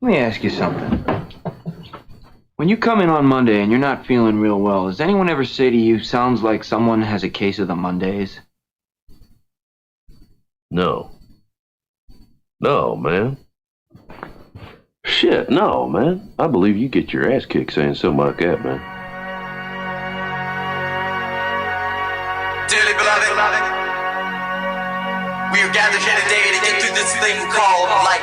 Let me ask you something. When you come in on Monday and you're not feeling real well, does anyone ever say to you, sounds like someone has a case of the Mondays? No. No, man. Shit, no, man. I believe you get your ass kicked saying something like that, man. Dearly beloved, we are gathered here today to get through this thing called life.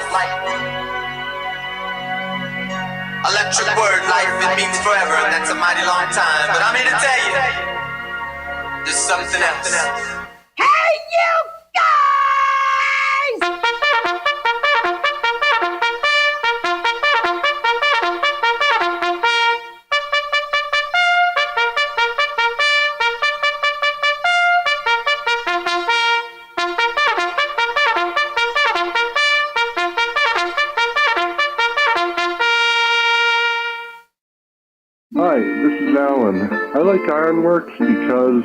Electric word, life, it means forever, and that's a mighty long time. But I'm here to tell you, there's something else. Hey, you guys! Hi, this is Alan. I like IRONWORX because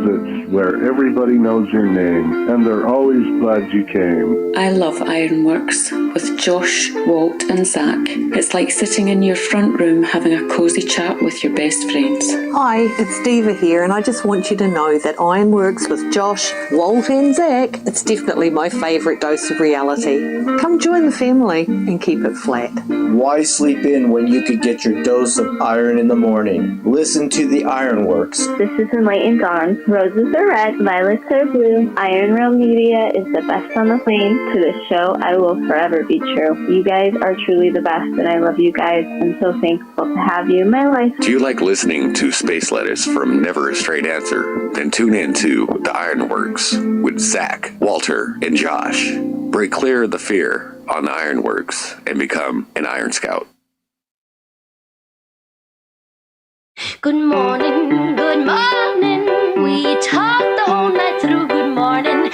it's where everybody knows your name, and they're always glad you came. I love IRONWORX with Josh, Walt and Zack. It's like sitting in your front room having a cosy chat with your best friends. Hi, it's Diva here, and I just want you to know that IRONWORX with Josh, Walt and Zack, it's definitely my favourite dose of reality. Come join the family and keep it flat. Why sleep in when you could get your dose of iron in the morning? Listen to the IRONWORX. This is Enlightened Dawn. Roses are red, violets are blue. Ironrealmmedia is the best on the plane. To this show, I will forever be true. You guys are truly the best, and I love you guys. I'm so thankful to have you in my life. Do you like listening to space letters from Never a Straight Answer? Then tune in to the IRONWORX with Zack, Walter, and Josh. Break clear of the fear on the IRONWORX and become an Iron Scout. Good morning, good morning. We talked the whole night through. Good morning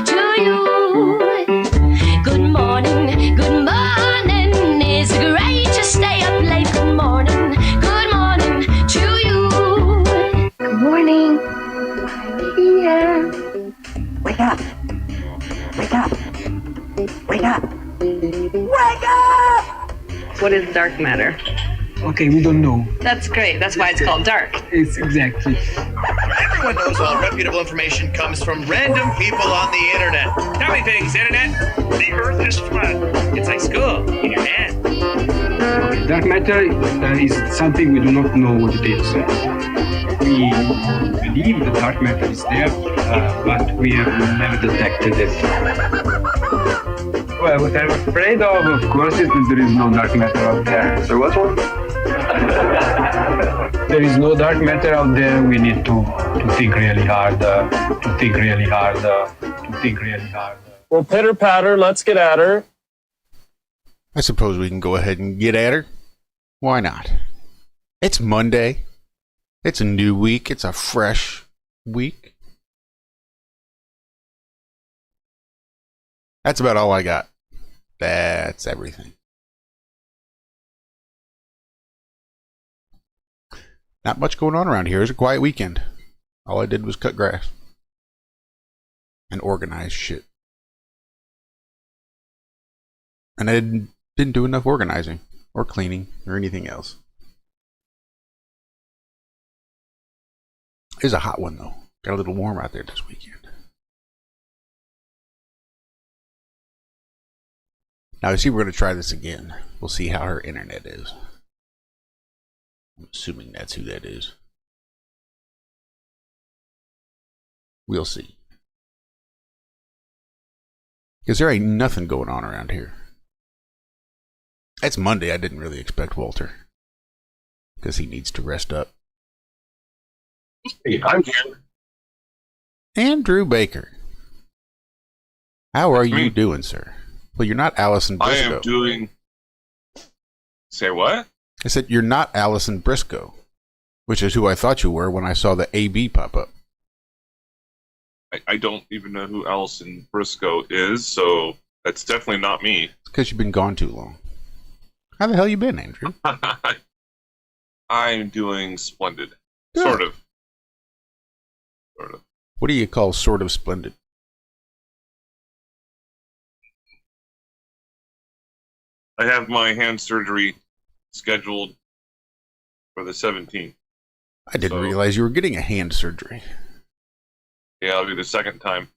to you. Good morning. It's great to stay up late. Good morning to you. Good morning. I'm here. Wake up! Wake up! Wake up! Wake up! What is dark matter? Okay, we don't know. That's great. That's why it's called dark. It's exactly. Everyone knows all reputable information comes from random people on the internet. Tell me things, internet. The earth is flat. It's like school, internet. Okay, dark matter is something we do not know what it is. We believe that dark matter is there, but we have never detected it. Well, what I'm afraid of course, is that there is no dark matter out there. There was one? There is no dark matter out there. We need to think really hard, Well, pitter patter, let's get at her. I suppose we can go ahead and get at her. Why not? It's Monday. It's a new week. It's a fresh week. That's about all I got. That's everything. Not much going on around here. It was a quiet weekend. All I did was cut grass. And organize shit. And I didn't do enough organizing. Or cleaning. Or anything else. It was a hot one though. Got a little warm out there this weekend. Now, I see we're going to try this again. We'll see how her internet is. I'm assuming that's who that is. We'll see. Because there ain't nothing going on around here. It's Monday. I didn't really expect Walter. Because he needs to rest up. Hey, I'm here. Andrew Baker. How are you doing, sir? Well, you're not Allison Briscoe. I am doing... Say what? I said you're not Allison Briscoe, which is who I thought you were when I saw the AB pop up. I don't even know who Allison Briscoe is, so that's definitely not me. It's because you've been gone too long. How the hell you been, Andrew? I'm doing splendid. Good. Sort of. What do you call sort of splendid? I have my hand surgery scheduled for the 17th. I didn't realize you were getting a hand surgery. Yeah, I'll be the second time.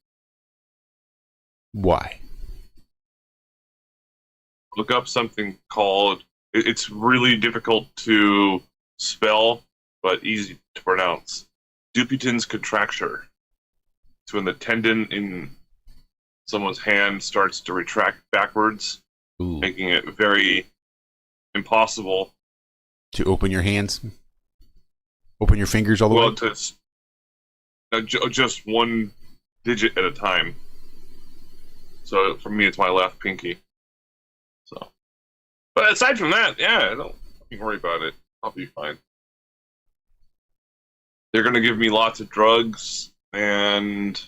Why? Look up something called, it's really difficult to spell, but easy to pronounce. Dupuytren's contracture. It's when the tendon in someone's hand starts to retract backwards, making it very impossible to open your hands, open your fingers all the way. Well, just one digit at a time. So for me, it's my left pinky. So, but aside from that, yeah, don't worry about it. I'll be fine. They're gonna give me lots of drugs, and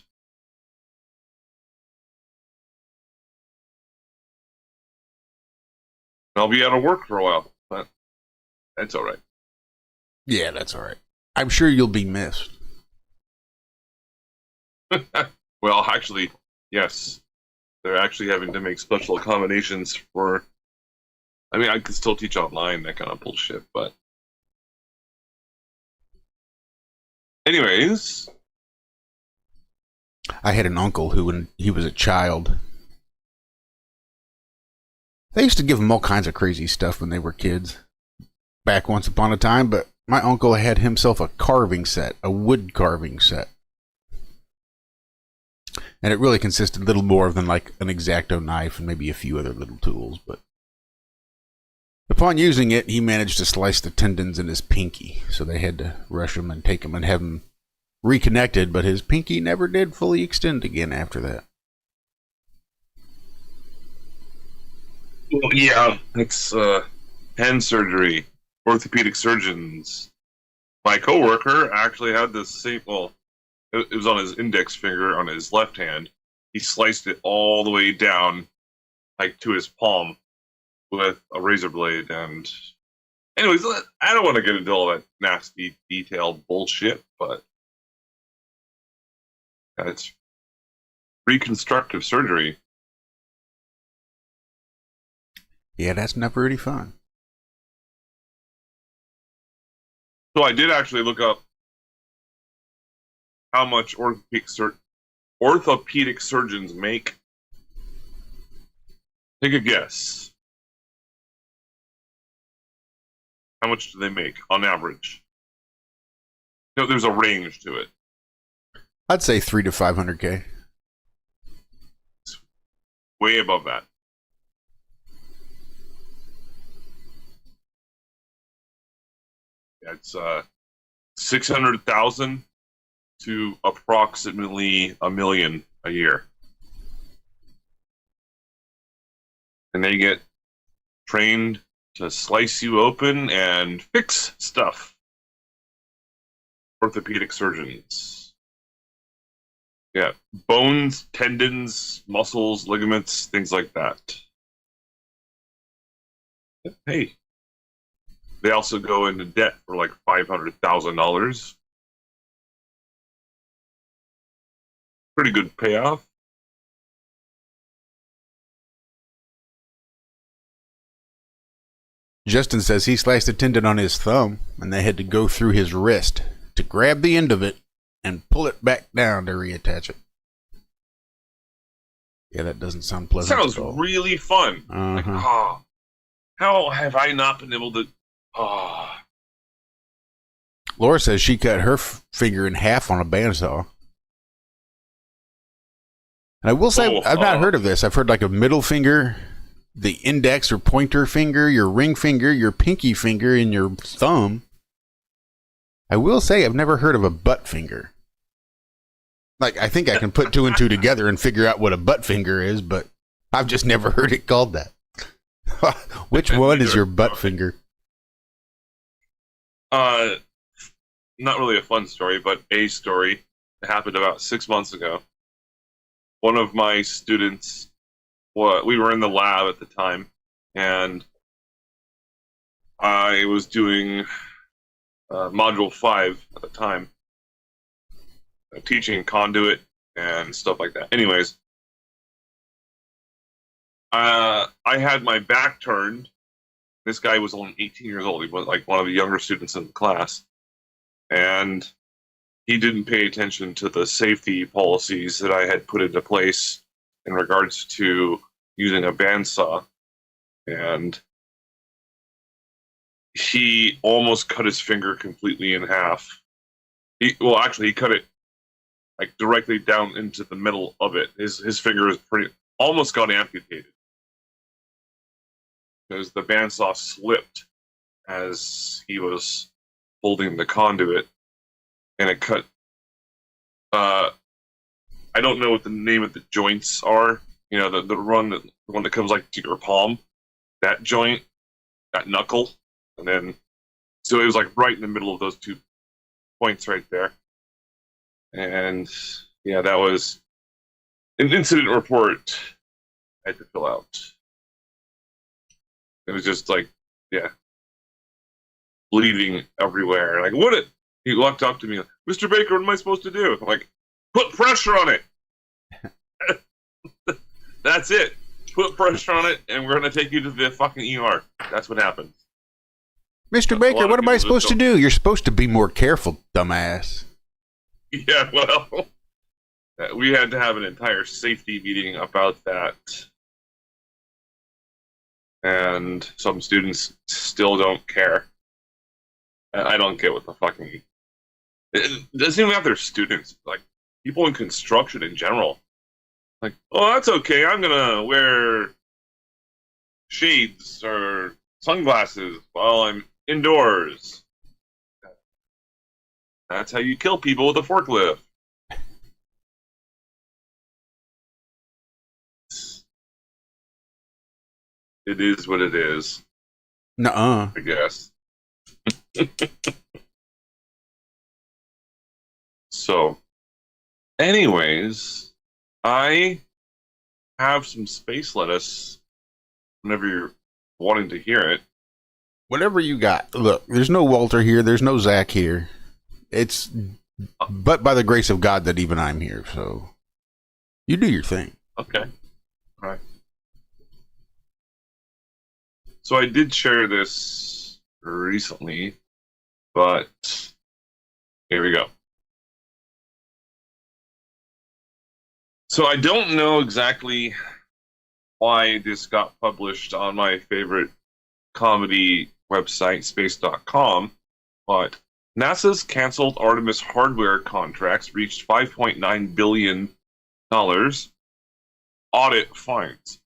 I'll be out of work for a while. But that's all right. Yeah, that's all right. I'm sure you'll be missed. Well, actually, yes. They're actually having to make special accommodations for... I mean, I could still teach online, that kind of bullshit, but... Anyways... I had an uncle who, when he was a child... They used to give him all kinds of crazy stuff when they were kids. Back once upon a time, but my uncle had himself a carving set, a wood carving set. And it really consisted little more than like an X-Acto knife and maybe a few other little tools, but upon using it, he managed to slice the tendons in his pinky, so they had to rush him and take him and have him reconnected, but his pinky never did fully extend again after that. Well, yeah, it's hand surgery, orthopedic surgeons. My coworker actually had the same, well, it was on his index finger on his left hand. He sliced it all the way down, like to his palm, with a razor blade. And anyways, I don't want to get into all that nasty, detailed bullshit, but it's reconstructive surgery. Yeah, that's not pretty fun. So I did actually look up how much orthopedic surgeons make. Take a guess. How much do they make on average? You know, there's a range to it. I'd say $300 to $500K. It's way above that. Yeah, it's 600,000 to approximately $1 million a year. And they get trained to slice you open and fix stuff. Orthopedic surgeons. Yeah, bones, tendons, muscles, ligaments, things like that. Hey. They also go into debt for like $500,000. Pretty good payoff. Justin says he sliced a tendon on his thumb, and they had to go through his wrist to grab the end of it and pull it back down to reattach it. Yeah, that doesn't sound pleasant. Sounds really fun. Like, how have I not been able to... Laura says she cut her finger in half on a bandsaw. And I will say, I've not heard of this. I've heard like a middle finger, the index or pointer finger, your ring finger, your pinky finger, and your thumb. I will say I've never heard of a butt finger. Like, I think I can put two and two together and figure out what a butt finger is, but I've just never heard it called that. Which one is your butt finger? Not really a fun story, but a story. It happened about 6 months ago. One of my students, we were in the lab at the time, and I was doing Module 5 at the time, teaching conduit and stuff like that. Anyways, I had my back turned. This guy was only 18 years old. He was like one of the younger students in the class. And he didn't pay attention to the safety policies that I had put into place in regards to using a bandsaw. And he almost cut his finger completely in half. He cut it like directly down into the middle of it. His finger is almost got amputated because the bandsaw slipped as he was holding the conduit, and it cut. I don't know what the name of the joints are. You know, the one that comes like to your palm, that joint, that knuckle, and then so it was like right in the middle of those 2 points right there. And yeah, that was an incident report I had to fill out. It was just like, yeah, bleeding everywhere. Like, he walked up to me, like, Mr. Baker, what am I supposed to do? I'm like, put pressure on it. That's it. Put pressure on it, and we're going to take you to the fucking ER. That's what happens. Mr. Baker, what am I supposed to do? You're supposed to be more careful, dumbass. Yeah, well, we had to have an entire safety meeting about that. And some students still don't care. I don't get what the fucking... It doesn't even have their students. Like, people in construction in general. Like, oh, that's okay. I'm going to wear shades or sunglasses while I'm indoors. That's how you kill people with a forklift. It is what it is. Nuh-uh. I guess. So, anyways, I have some space lettuce whenever you're wanting to hear it. Whatever you got. Look, there's no Walter here. There's no Zack here. It's but by the grace of God that even I'm here. So you do your thing. Okay. All right. So I did share this recently, but here we go. So I don't know exactly why this got published on my favorite comedy website, space.com, but NASA's canceled Artemis hardware contracts reached $5.9 billion audit fines.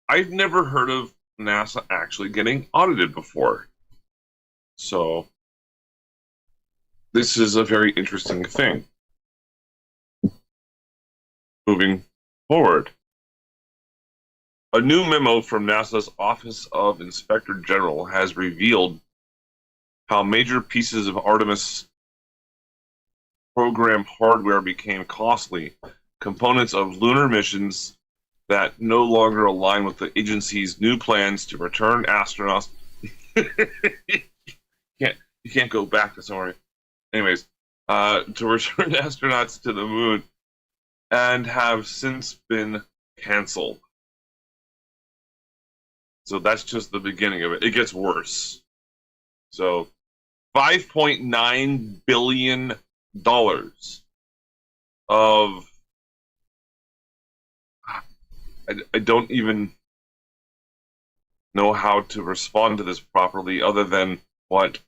I've never heard of NASA actually getting audited before. So this is a very interesting thing. Moving forward. A new memo from NASA's Office of Inspector General has revealed how major pieces of Artemis program hardware became costly, components of lunar missions that no longer align with the agency's new plans to return astronauts. You can't go back to somewhere. Anyways, to return astronauts to the moon and have since been canceled. So that's just the beginning of it. It gets worse. So $5.9 billion of... I don't even know how to respond to this properly other than what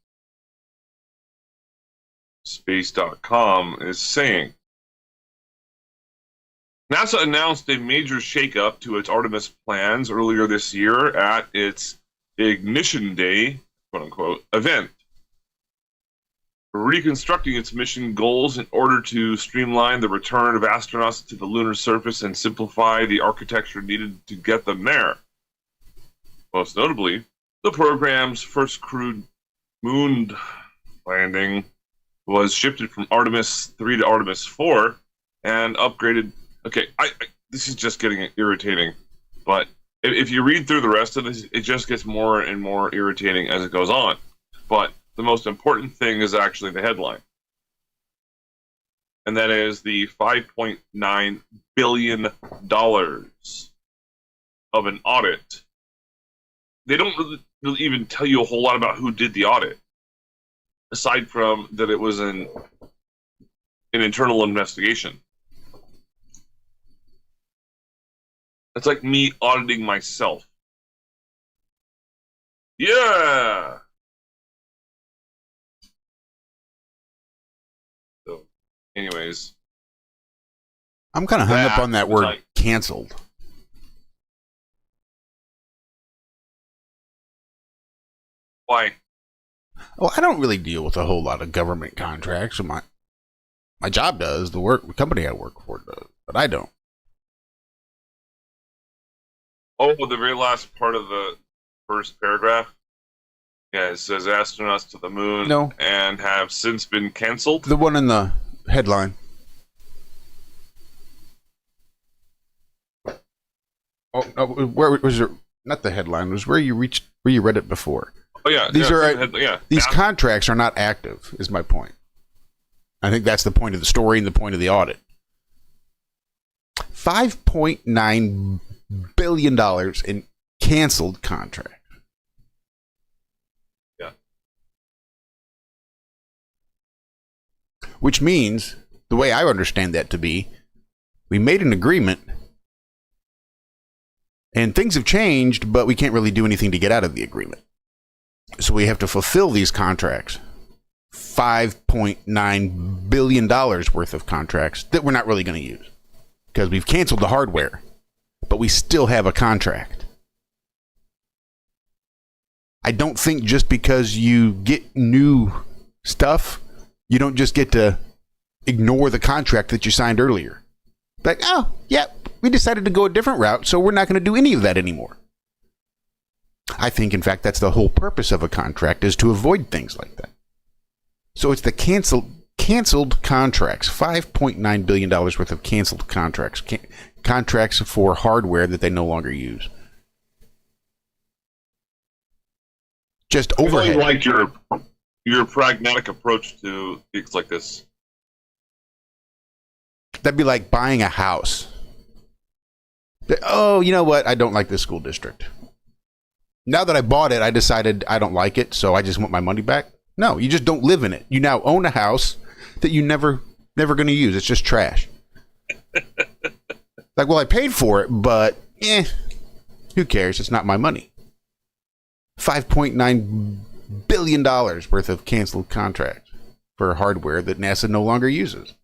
space.com is saying. NASA announced a major shakeup to its Artemis plans earlier this year at its Ignition Day, quote-unquote, event, reconstructing its mission goals in order to streamline the return of astronauts to the lunar surface and simplify the architecture needed to get them there. Most notably, the program's first crewed moon landing was shifted from Artemis 3 to Artemis 4 and upgraded. Okay, this is just getting irritating, but if you read through the rest of this, it just gets more and more irritating as it goes on. But the most important thing is actually the headline, and that is the $5.9 billion of an audit, they don't really even tell you a whole lot about who did the audit, aside from that it was an internal investigation. It's like me auditing myself. Yeah. So, anyways, I'm kind of hung up on that word canceled. Why? Well, I don't really deal with a whole lot of government contracts. My job does, the company I work for does, but I don't. Oh, the very last part of the first paragraph. Yeah, it says astronauts to the moon No. and have since been canceled. The one in the headline. Oh, no, where was it? Not the headline. It was where you read it before. Oh yeah, these contracts are not active. Is my point. I think that's the point of the story and the point of the audit. $5.9 billion in canceled contracts. Yeah. Which means, the way I understand that to be, we made an agreement and things have changed, but we can't really do anything to get out of the agreement. So we have to fulfill these contracts. $5.9 billion worth of contracts that we're not really going to use because we've canceled the hardware, but we still have a contract. I don't think just because you get new stuff, you don't just get to ignore the contract that you signed earlier. Like, oh, yeah, we decided to go a different route, so we're not going to do any of that anymore. I think, in fact, that's the whole purpose of a contract, is to avoid things like that. So it's the canceled contracts, $5.9 billion worth of canceled contracts, contracts for hardware that they no longer use. Just overhead. I really like your pragmatic approach to things like this. That'd be like buying a house. Oh, you know what? I don't like this school district. Now that I bought it, I decided I don't like it, so I just want my money back. No, you just don't live in it. You now own a house that you never going to use. It's just trash. Like, well, I paid for it, but who cares? It's not my money. $5.9 billion worth of canceled contracts for hardware that NASA no longer uses.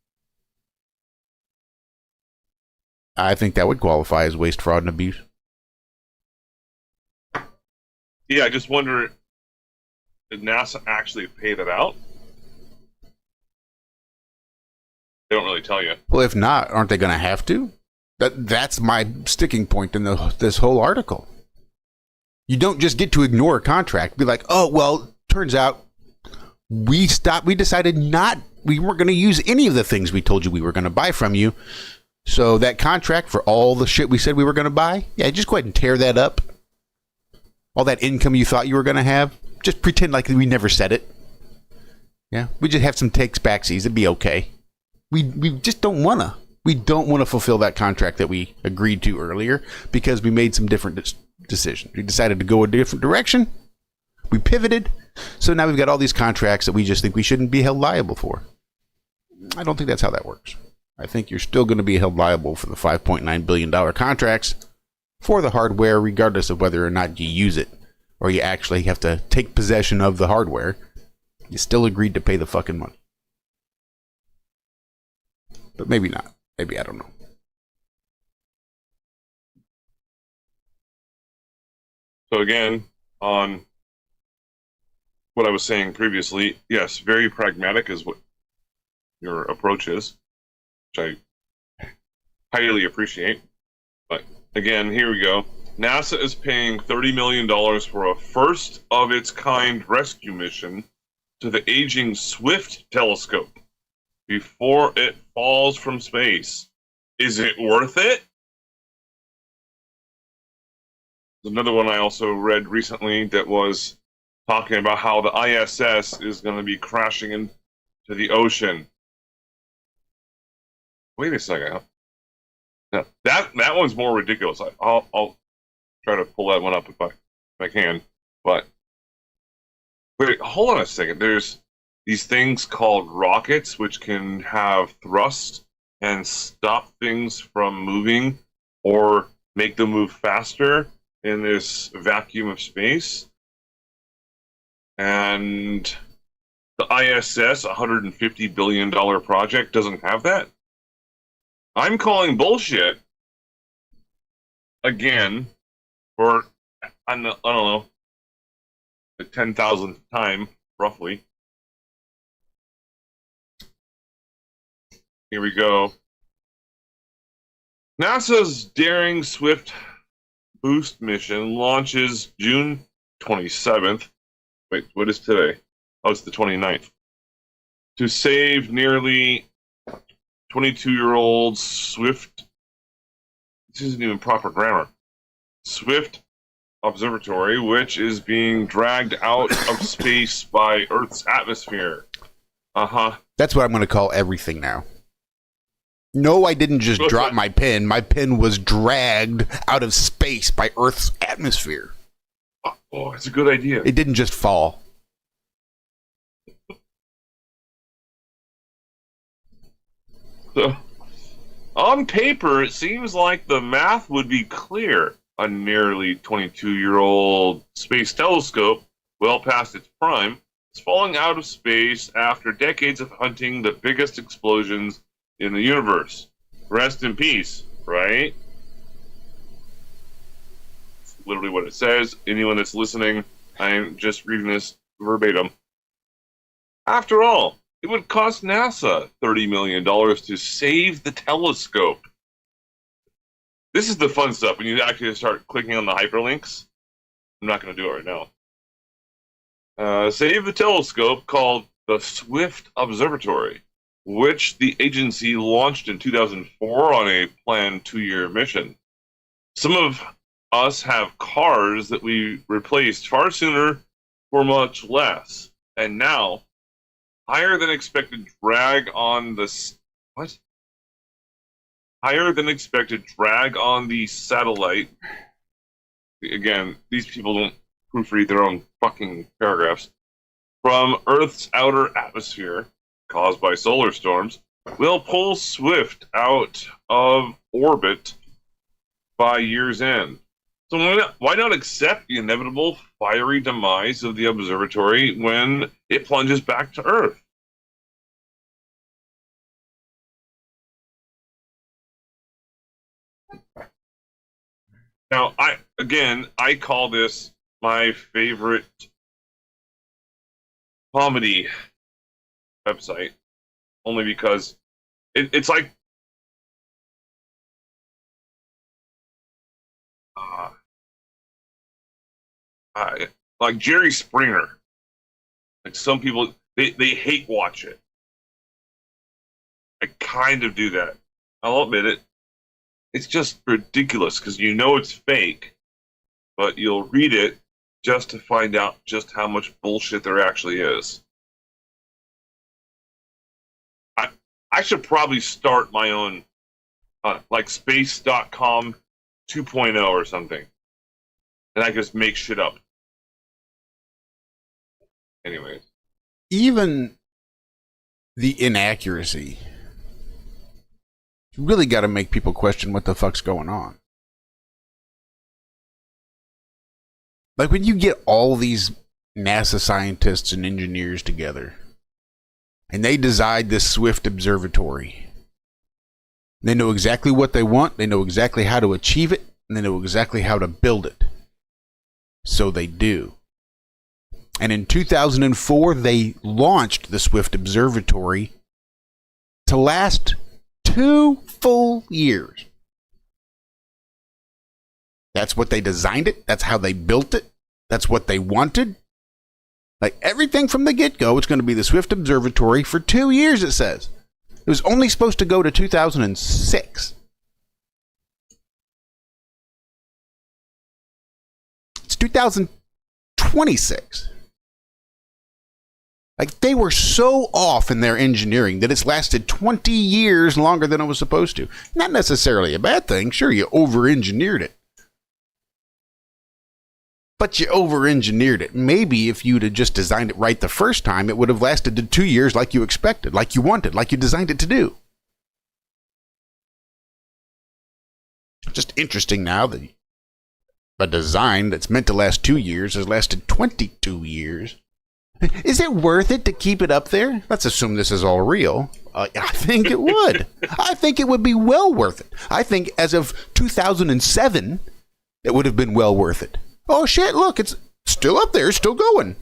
I think that would qualify as waste, fraud, and abuse. Yeah, I just wonder, did NASA actually pay that out? They don't really tell you. Well, if not, aren't they going to have to? That's my sticking point in this whole article. You don't just get to ignore a contract. Be like, oh, well, turns out we decided we weren't going to use any of the things we told you we were going to buy from you. So that contract for all the shit we said we were going to buy, yeah, just go ahead and tear that up. All that income you thought you were going to have, just pretend like we never said it. Yeah, we just have some takes backsies. It'd be okay. We just don't want to. We don't want to fulfill that contract that we agreed to earlier because we made some different decisions. We decided to go a different direction. We pivoted. So now we've got all these contracts that we just think we shouldn't be held liable for. I don't think that's how that works. I think you're still going to be held liable for the $5.9 billion contracts for the hardware, regardless of whether or not you use it or you actually have to take possession of the hardware. You still agreed to pay the fucking money. But maybe not. Maybe, I don't know. So again, on what I was saying previously, yes, very pragmatic is what your approach is, which I highly appreciate. But again, here we go. NASA is paying $30 million for a first-of-its-kind rescue mission to the aging Swift telescope before it falls from space. Is it worth it? Another one I also read recently that was talking about how the ISS is going to be crashing into the ocean. Wait a second. Now, that one's more ridiculous. I'll try to pull that one up if I can. But wait, hold on a second. There's these things called rockets, which can have thrust and stop things from moving or make them move faster in this vacuum of space. And the ISS, $150 billion project, doesn't have that. I'm calling bullshit again for, I don't know, the 10,000th time, roughly. Here we go. NASA's Daring Swift boost mission launches June 27th. Wait, what is today? Oh, it's the 29th. To save nearly 22-year-old Swift. This isn't even proper grammar. Swift Observatory, which is being dragged out of space by Earth's atmosphere. That's what I'm going to call everything now. No, I didn't just drop my pen. My pen was dragged out of space by Earth's atmosphere. Oh, it's a good idea. It didn't just fall. So, on paper, it seems like the math would be clear. A nearly 22-year-old space telescope, well past its prime, is falling out of space after decades of hunting the biggest explosions in the universe. Rest in peace, right? That's literally what it says. Anyone that's listening, I'm just reading this verbatim. After all, it would cost NASA $30 million to save the telescope. This is the fun stuff when you actually start clicking on the hyperlinks. I'm not going to do it right now. Save the telescope, called the Swift Observatory, which the agency launched in 2004 on a planned 2-year mission. Some of us have cars that we replaced far sooner for much less. And now, higher than expected drag on the satellite. Again, these people don't proofread their own fucking paragraphs. From Earth's outer atmosphere, caused by solar storms, will pull Swift out of orbit by year's end. So why not accept the inevitable fiery demise of the observatory when it plunges back to Earth? Now, I call this my favorite comedy website, only because it's like like Jerry Springer. Like some people, they hate watch it. I kind of do that. I'll admit it. It's just ridiculous because you know it's fake, but you'll read it just to find out just how much bullshit there actually is. I should probably start my own, like space.com 2.0 or something. And I just make shit up. Anyways. Even the inaccuracy really got to make people question what the fuck's going on. Like when you get all these NASA scientists and engineers together and they design this Swift Observatory, they know exactly what they want, they know exactly how to achieve it, and they know exactly how to build it. So they do. And in 2004, they launched the Swift Observatory to last 2 full years. That's what they designed it. That's how they built it. That's what they wanted. Like everything from the get-go, it's going to be the Swift Observatory for 2 years, it says. It was only supposed to go to 2006. It's 2026. Like, they were so off in their engineering that it's lasted 20 years longer than it was supposed to. Not necessarily a bad thing. Sure, you over-engineered it. But you over-engineered it. Maybe if you'd have just designed it right the first time, it would have lasted to 2 years like you expected, like you wanted, like you designed it to do. Just interesting now that a design that's meant to last 2 years has lasted 22 years. Is it worth it to keep it up there? Let's assume this is all real. I think it would. I think it would be well worth it. I think as of 2007, it would have been well worth it. Oh shit, look, it's still up there, still going.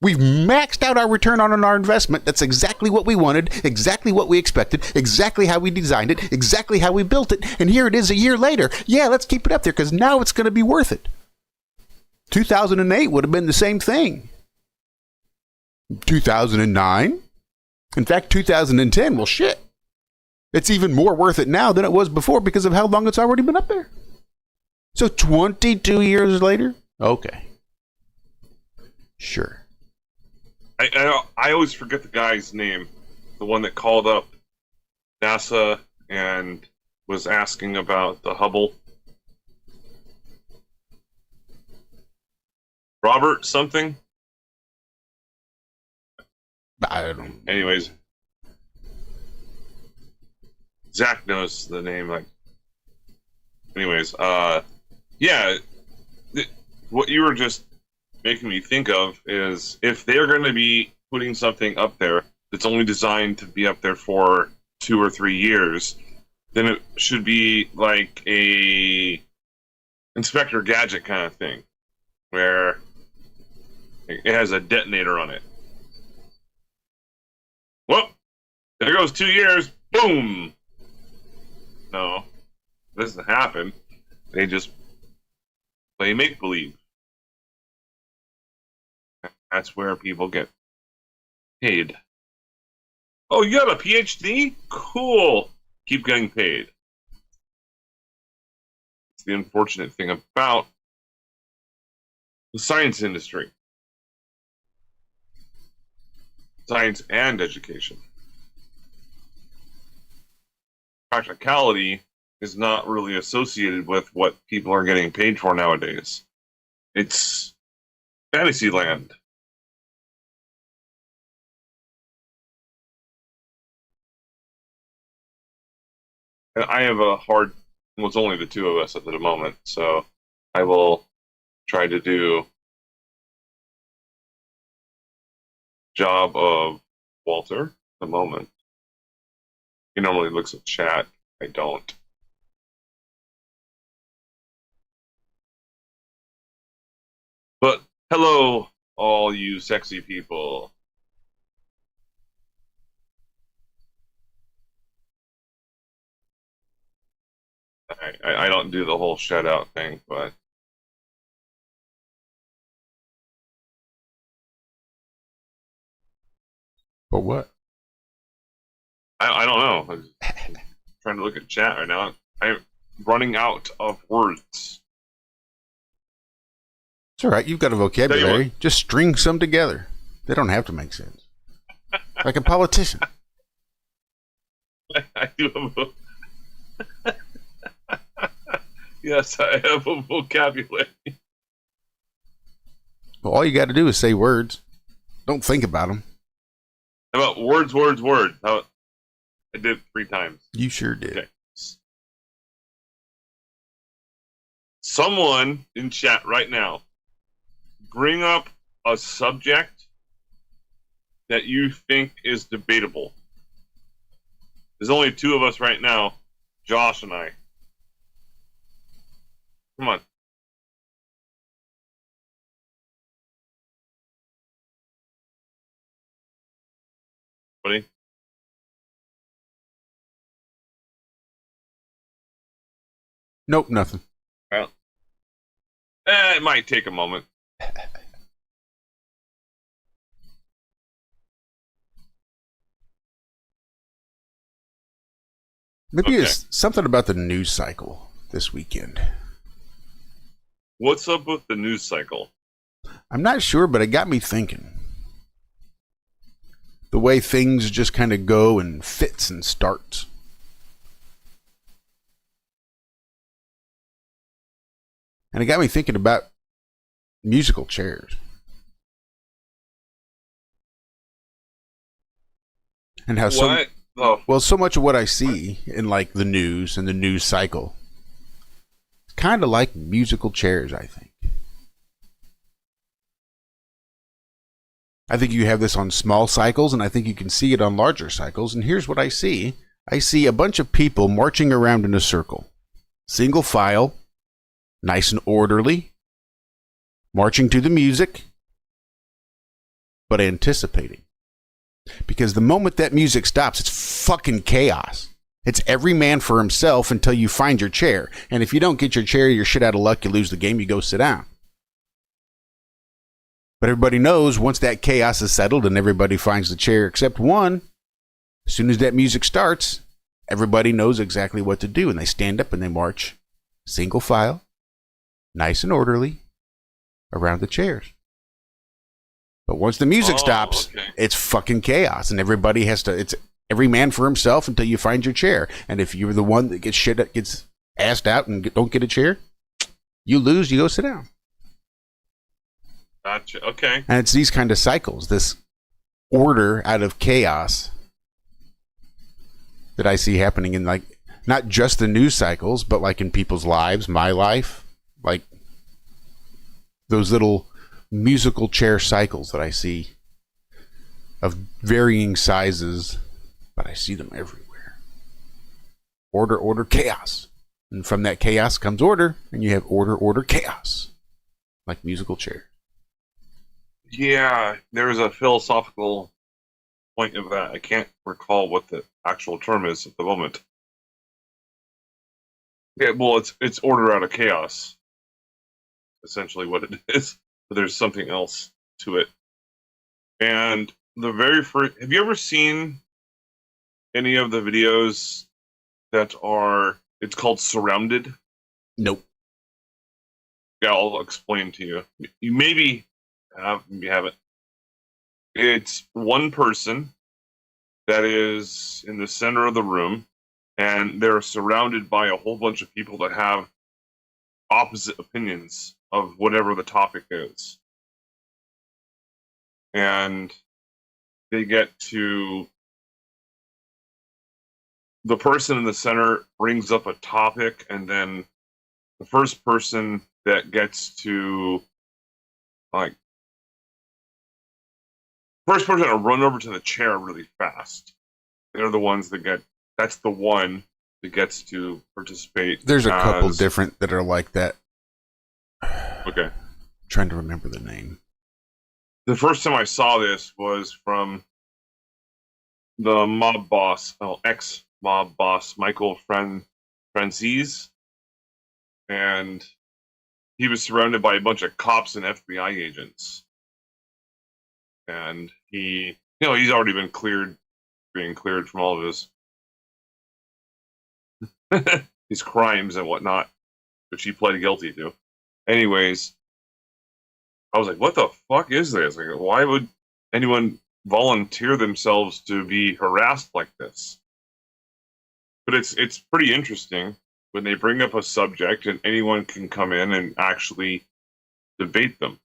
We've maxed out our return on our investment. That's exactly what we wanted, exactly what we expected, exactly how we designed it, exactly how we built it, and here it is a year later. Yeah, let's keep it up there because now it's going to be worth it. 2008 would have been the same thing. 2009? In fact, 2010, well shit. It's even more worth it now than it was before because of how long it's already been up there. So 22 years later? Okay. Sure. I always forget the guy's name. The one that called up NASA and was asking about the Hubble. Robert something? I don't know. Anyways. Zack knows the name. Like. Anyways, yeah, what you were just making me think of is if they're going to be putting something up there that's only designed to be up there for 2 or 3 years, then it should be like a Inspector Gadget kind of thing, where it has a detonator on it. Well, there goes 2 years, boom! No, it doesn't happen. They just play make-believe. That's where people get paid. Oh, you got a PhD? Cool. Keep getting paid. It's the unfortunate thing about the science industry. Science and education. Practicality is not really associated with what people are getting paid for nowadays. It's fantasy land. And I have a hard... Well, it's only the two of us at the moment, so I will try to do job of Walter at the moment. He normally looks at chat. I don't. But hello, all you sexy people. I don't do the whole shout out thing, but But what? I don't know. I'm trying to look at chat right now. I'm running out of words. It's all right. You've got a vocabulary. Just string some together. They don't have to make sense. Like a politician. I do have yes, I have a vocabulary. Well, all you got to do is say words. Don't think about them. How about words, words, words? How I did it 3 times. You sure did. Okay. Someone in chat right now, bring up a subject that you think is debatable. There's only 2 of us right now, Josh and I. Come on. Buddy? Nope, nothing. Well, it might take a moment. Maybe it's something about the news cycle this weekend. What's up with the news cycle? I'm not sure, but it got me thinking. The way things just kind of go in fits and starts. And it got me thinking about musical chairs. And how so much of what I see in like the news and the news cycle, it's kind of like musical chairs, I think. I think you have this on small cycles, and I think you can see it on larger cycles. And here's what I see. I see a bunch of people marching around in a circle. Single file, nice and orderly, marching to the music, but anticipating. Because the moment that music stops, it's fucking chaos. It's every man for himself until you find your chair. And if you don't get your chair, you're shit out of luck, you lose the game, you go sit down. But everybody knows once that chaos is settled and everybody finds the chair except one, as soon as that music starts, everybody knows exactly what to do. And they stand up and they march single file, nice and orderly, around the chairs. But once the music stops, it's fucking chaos. And everybody has to, it's every man for himself until you find your chair. And if you're the one that gets assed out and don't get a chair, you lose, you go sit down. Gotcha. Okay. And it's these kind of cycles, this order out of chaos that I see happening in like not just the news cycles, but like in people's lives, my life, like those little musical chair cycles that I see of varying sizes, but I see them everywhere. Order, order, chaos. And from that chaos comes order, and you have order, order, chaos. Like musical chairs. Yeah, there's a philosophical point of that. I can't recall what the actual term is at the moment. Yeah, well, it's order out of chaos. Essentially what it is. But there's something else to it. And the very first... Have you ever seen any of the videos that are... It's called Surrounded? Nope. Yeah, I'll explain to you. You maybe... you haven't. It's one person that is in the center of the room, and they're surrounded by a whole bunch of people that have opposite opinions of whatever the topic is. And they get to... The person in the center brings up a topic, and then the first person that gets to, like, first person to run over to the chair really fast. They're the ones that get... That's the one that gets to participate. There's a couple different that are like that. Okay. I'm trying to remember the name. The first time I saw this was from the mob boss, ex-mob boss, Michael Franzese. And he was surrounded by a bunch of cops and FBI agents. And he, he's already been being cleared from all of his crimes and whatnot, which he pled guilty to. Anyways, I was like, what the fuck is this? Like, why would anyone volunteer themselves to be harassed like this? But it's pretty interesting when they bring up a subject and anyone can come in and actually debate them.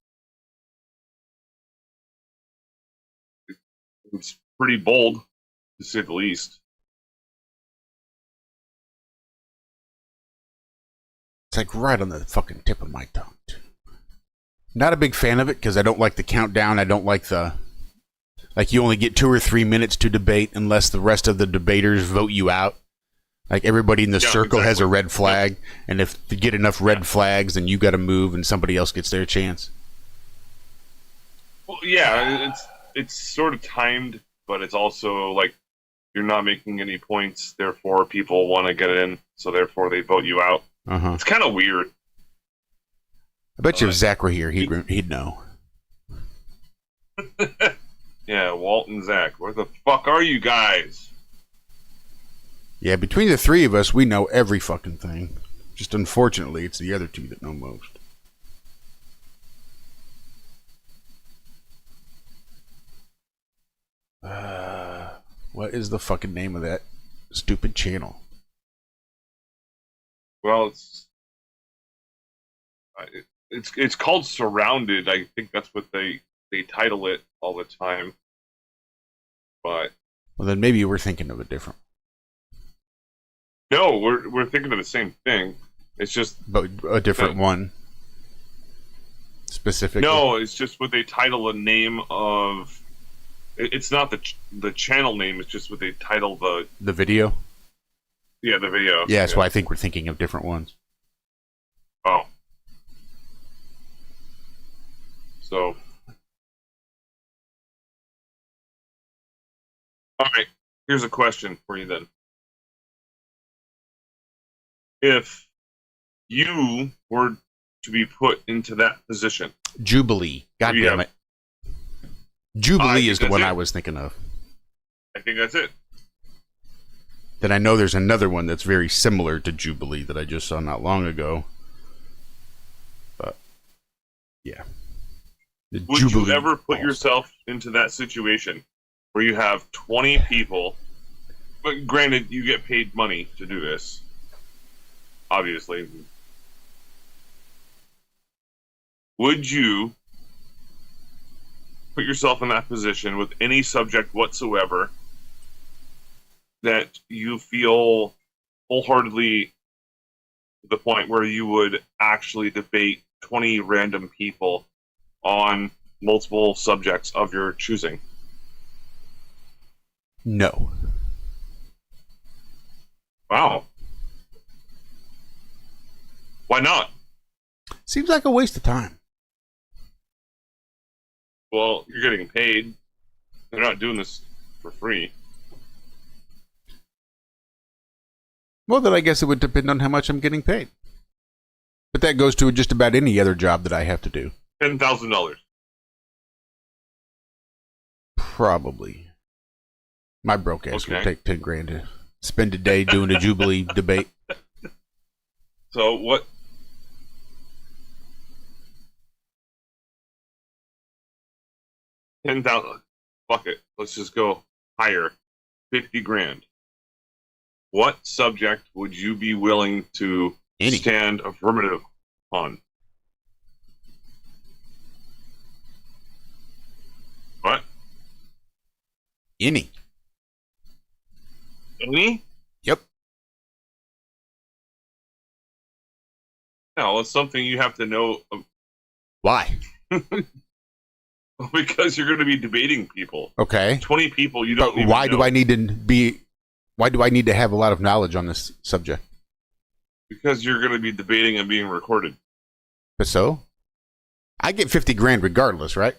It's pretty bold, to say the least. It's like right on the fucking tip of my tongue, too. Not a big fan of it because I don't like the countdown. I don't like the... Like, you only get 2 or 3 minutes to debate unless the rest of the debaters vote you out. Like, everybody in the circle has a red flag, and if you get enough red flags, then you got to move and somebody else gets their chance. Well, yeah, it's sort of timed, but it's also like you're not making any points, therefore people want to get in, so therefore they vote you out. Uh-huh. It's kind of weird. I bet you if Zack were here, he'd know. Yeah, Walt and Zack. Where the fuck are you guys? Yeah, between the three of us, we know every fucking thing. Just unfortunately, it's the other two that know most. What is the fucking name of that stupid channel? it's called Surrounded. I think that's what they title it all the time. But well, then maybe we're thinking of a different. No, we're thinking of the same thing. It's just but a different one. Specifically. No, it's just what they title a name of. It's not the channel name. It's just what they title the video. Yeah, the video. Yeah, that's why I think we're thinking of different ones. Oh. So. All right. Here's a question for you then. If you were to be put into that position. Jubilee. God damn it. Jubilee is the one I was thinking of. I think that's it. Then I know there's another one that's very similar to Jubilee that I just saw not long ago. But, yeah. Would you ever put yourself into that situation where you have 20 people, but granted, you get paid money to do this, obviously. Would you put yourself in that position with any subject whatsoever that you feel wholeheartedly to the point where you would actually debate 20 random people on multiple subjects of your choosing? No. Wow. Why not? Seems like a waste of time. Well, you're getting paid. They're not doing this for free. Well, then I guess it would depend on how much I'm getting paid. But that goes to just about any other job that I have to do. $10,000. Probably. My broke ass would take 10 grand to spend a day doing a Jubilee debate. So what? $10,000. Fuck it. Let's just go higher. 50 grand. What subject would you be willing to stand affirmative on? What? Any. Any? Yep. No, it's something you have to know. Why? Because you're going to be debating people. Okay. 20 people you don't but even why know. do I need to be... Why do I need to have a lot of knowledge on this subject? Because you're going to be debating and being recorded. But so? I get 50 grand regardless, right?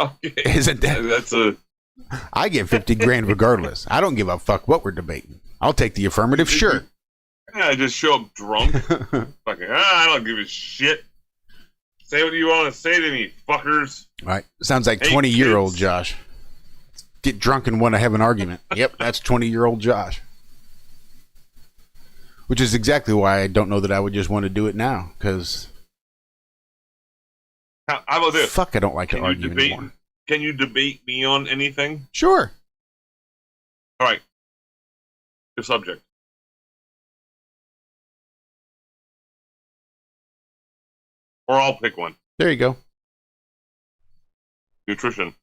Okay. Isn't that... That's a... I get 50 grand regardless. I don't give a fuck what we're debating. I'll take the affirmative, sure. Yeah, I just show up drunk. Fucking, I don't give a shit. Say what you want to say to me, fuckers. Right. Sounds like 20-year-old Josh. Get drunk and want to have an argument. Yep, that's 20-year-old Josh. Which is exactly why I don't know that I would just want to do it now, because... How about this? Fuck, I don't like to argue anymore. Can you debate me on anything? Sure. All right. Your subject. Or I'll pick one. There you go. Nutrition.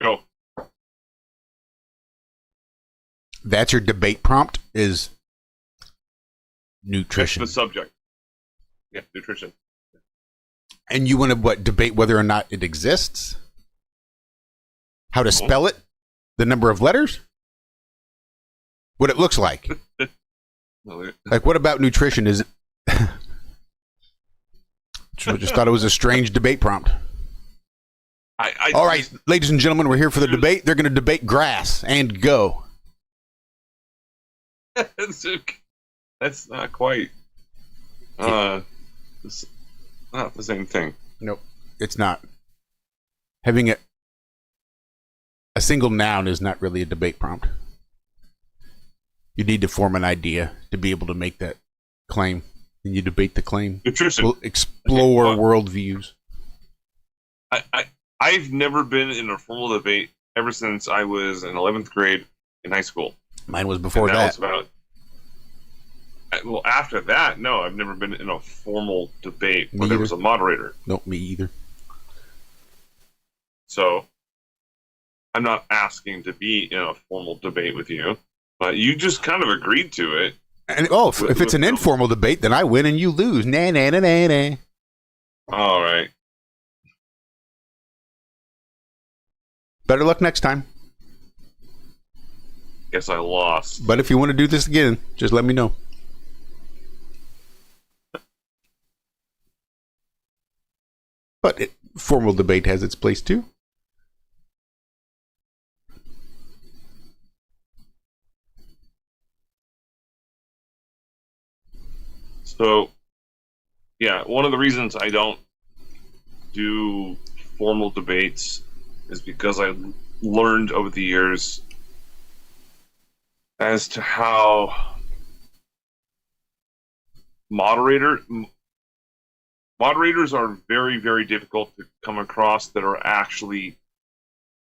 Go. That's your debate prompt, is nutrition. That's the subject. Yeah, nutrition. And you want to, what, debate whether or not it exists? How to spell it? The number of letters? What it looks like? Like, what about nutrition? Is it... I just thought it was a strange debate prompt. All right, ladies and gentlemen, we're here for the debate. They're going to debate grass and go. That's not quite. It's not the same thing. Nope, it's not. Having a single noun is not really a debate prompt. You need to form an idea to be able to make that claim. And you debate the claim. Nutrition. We'll explore worldviews. I've never been in a formal debate ever since I was in 11th grade in high school. Mine was before And that. was about, well, after that, no, I've never been in a formal debate where there was a moderator. Nope, me either. So, I'm not asking to be in a formal debate with you, but you just kind of agreed to it. And if it's an informal debate, then I win and you lose. Nah, nah, nah, nah, nah. All right. Better luck next time. Guess I lost. But if you want to do this again, just let me know. But formal debate has its place too. So, yeah, one of the reasons I don't do formal debates is because I learned over the years as to how moderators are very, very difficult to come across that are actually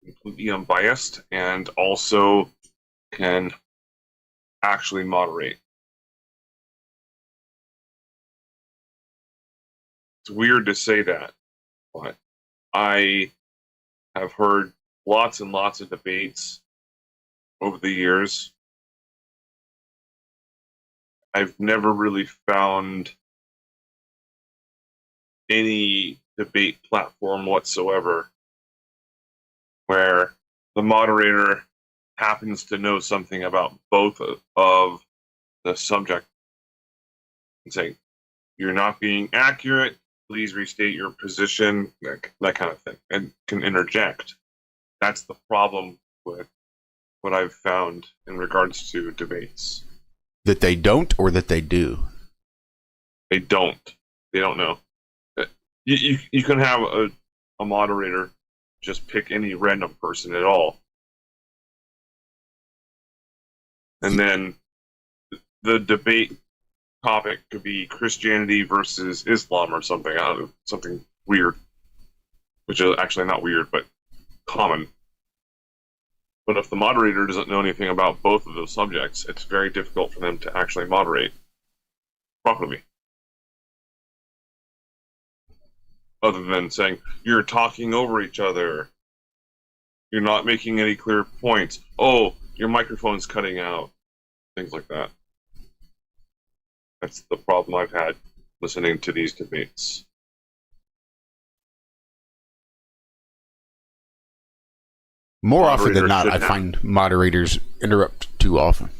completely unbiased and also can actually moderate. It's weird to say that, but I have heard lots and lots of debates over the years. I've never really found any debate platform whatsoever where the moderator happens to know something about both of the subject and saying, "You're not being accurate, please restate your position," that kind of thing, and can interject. That's the problem with what I've found in regards to debates. That they don't, or that they do? They don't. They don't know. You can have a moderator just pick any random person at all. And then the debate topic could be Christianity versus Islam or something. I don't know, something weird. Which is actually not weird, but common. But if the moderator doesn't know anything about both of those subjects, it's very difficult for them to actually moderate properly. Other than saying, "You're talking over each other. You're not making any clear points. Oh, your microphone's cutting out." Things like that. That's the problem I've had listening to these debates. More often than not, I find moderators interrupt too often.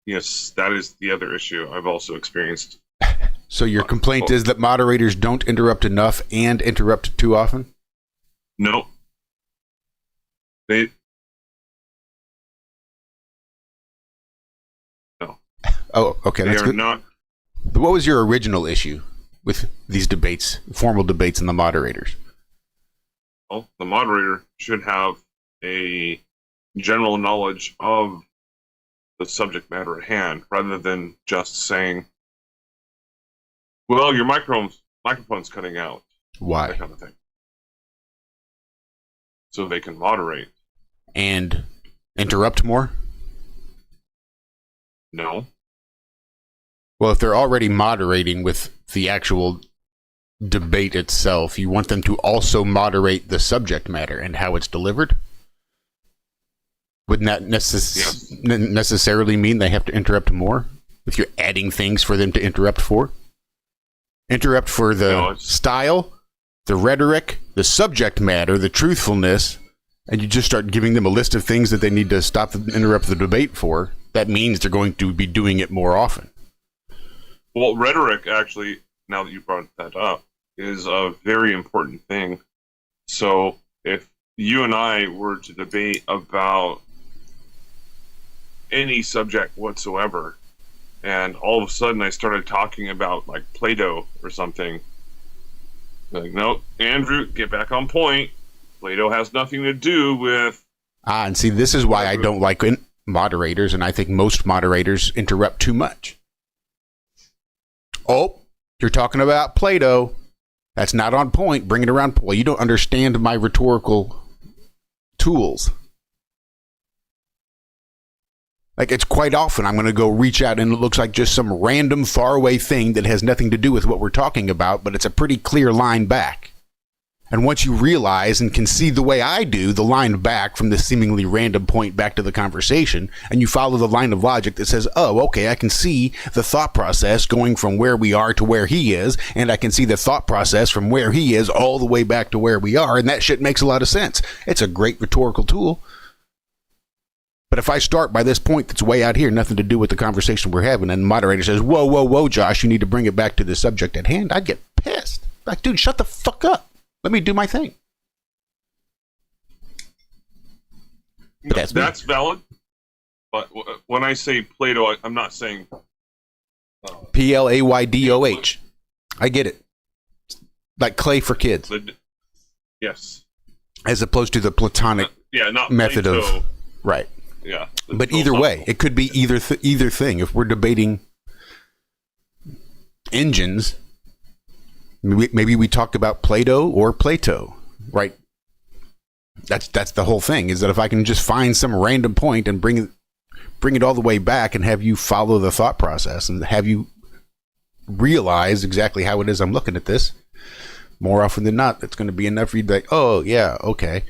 Yes, that is the other issue I've also experienced. So your complaint is that moderators don't interrupt enough and interrupt too often? No. No. Oh, okay. That's good. Not. What was your original issue with these debates, formal debates, and the moderators? Well, the moderator should have a general knowledge of the subject matter at hand, rather than just saying, "Well, your microphone's cutting out." Why? That kind of thing. So they can moderate. And interrupt more? No. Well, if they're already moderating with the actual debate itself, you want them to also moderate the subject matter and how it's delivered? Wouldn't that necessarily mean they have to interrupt more? If you're adding things for them to interrupt for? Interrupt for the style, the rhetoric, the subject matter, the truthfulness, and you just start giving them a list of things that they need to stop and interrupt the debate for. That means they're going to be doing it more often. Well, rhetoric, actually, now that you brought that up, is a very important thing. So if you and I were to debate about any subject whatsoever, and all of a sudden I started talking about like Plato or something, like, no, Andrew, get back on point. Plato has nothing to do with... And see, this is why I don't like moderators, and I think most moderators interrupt too much. Oh, you're talking about Plato. That's not on point. Bring it around. Well, you don't understand my rhetorical tools. Like, it's quite often I'm going to go reach out and it looks like just some random faraway thing that has nothing to do with what we're talking about, but it's a pretty clear line back. And once you realize and can see the way I do, the line back from the seemingly random point back to the conversation, and you follow the line of logic that says, oh, okay, I can see the thought process going from where we are to where he is, and I can see the thought process from where he is all the way back to where we are, and that shit makes a lot of sense. It's a great rhetorical tool. But if I start by this point that's way out here, nothing to do with the conversation we're having, and the moderator says, whoa, whoa, whoa, Josh, you need to bring it back to the subject at hand, I'd get pissed. Like, dude, shut the fuck up. Let me do my thing. But that's valid. But when I say Play-Doh, I'm not saying... Playdoh. I get it. Like clay for kids. Yes. As opposed to the platonic not method Play-Doh. of... Right. Yeah. But either way, it could be either thing. If we're debating engines, maybe we talk about Play-Doh or Plato, right? That's the whole thing, is that if I can just find some random point and bring it all the way back and have you follow the thought process and have you realize exactly how it is I'm looking at this, more often than not, it's going to be enough for you to be like, oh, yeah, okay.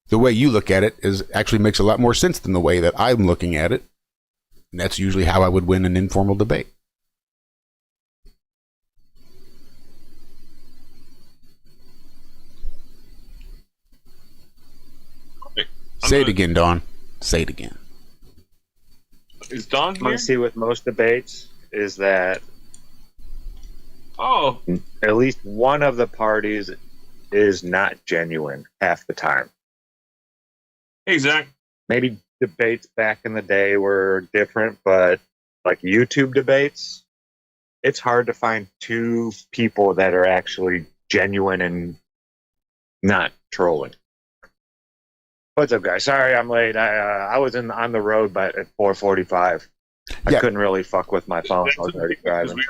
The way you look at it actually makes a lot more sense than the way that I'm looking at it. And that's usually how I would win an informal debate. Say it again, Don. Say it again. Is Don here? What I see with most debates is that at least one of the parties is not genuine half the time. Hey, Zach. Maybe debates back in the day were different, but like YouTube debates, it's hard to find two people that are actually genuine and not trolling. What's up, guys? Sorry I'm late. I was on the road at 4:45. I couldn't really fuck with my phone. I was already driving.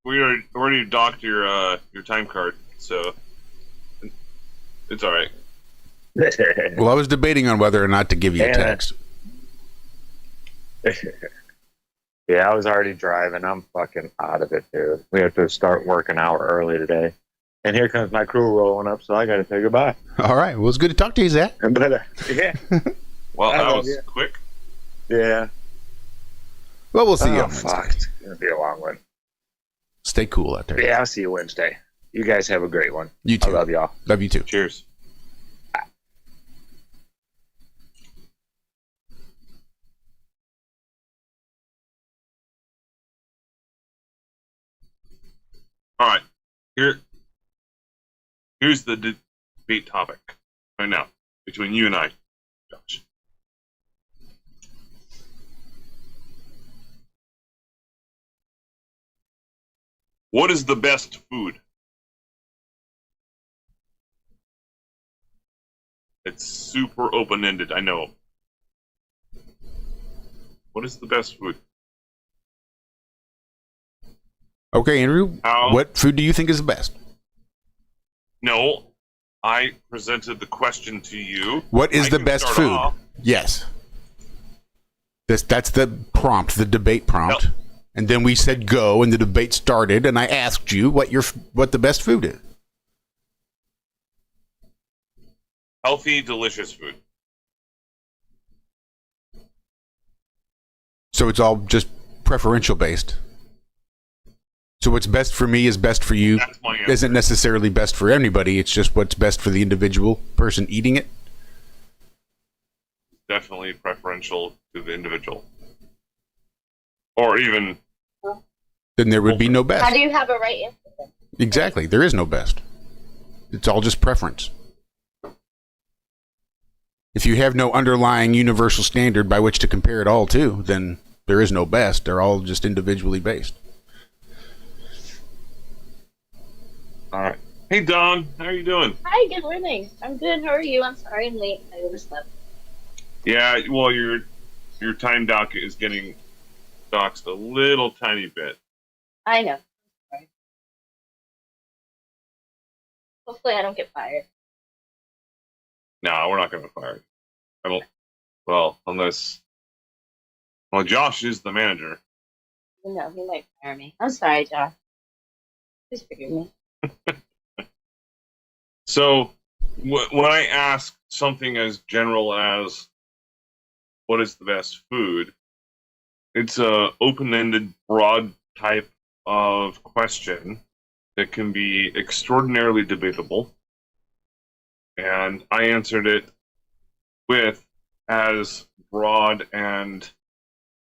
We already docked your time card, so it's all right. Well, I was debating on whether or not to give you a text. Yeah, I was already driving. I'm fucking out of it, dude. We have to start work an hour early today. And here comes my crew rolling up, so I got to say goodbye. All right. Well, it's good to talk to you, Zach. But, yeah. Well, that was quick. Yeah. Well, we'll see you. Oh, fuck. It's going to be a long one. Stay cool out there. Yeah, I'll see you Wednesday. You guys have a great one. You too. I love y'all. Love you too. Cheers. All right. Here's the debate topic right now between you and I, Josh. What is the best food? It's super open-ended, I know. What is the best food? Okay, Andrew, what food do you think is the best? No, I presented the question to you. What is the best food? Yes. That's the prompt, the debate prompt. Yep. And then we said go, and the debate started, and I asked you what the best food is. Healthy, delicious food. So it's all just preferential based. So what's best for me is best for you. Isn't necessarily best for anybody. It's just what's best for the individual person eating it. Definitely preferential to the individual. Or even... Then there would be no best. How do you have a right answer? Exactly. There is no best. It's all just preference. If you have no underlying universal standard by which to compare it all to, then there is no best. They're all just individually based. All right. Hey, Don. How are you doing? Hi, good morning. I'm good. How are you? I'm sorry I'm late. I overslept. Yeah, well, your time dock is getting doxed a little tiny bit. I know. Sorry. Hopefully I don't get fired. No, we're not going to fire you. I don't. Well, unless Well, Josh is the manager. No, he might fire me. I'm sorry, Josh. Just forgive me. So, when I ask something as general as what is the best food, it's a open-ended, broad type of question that can be extraordinarily debatable. And I answered it with as broad and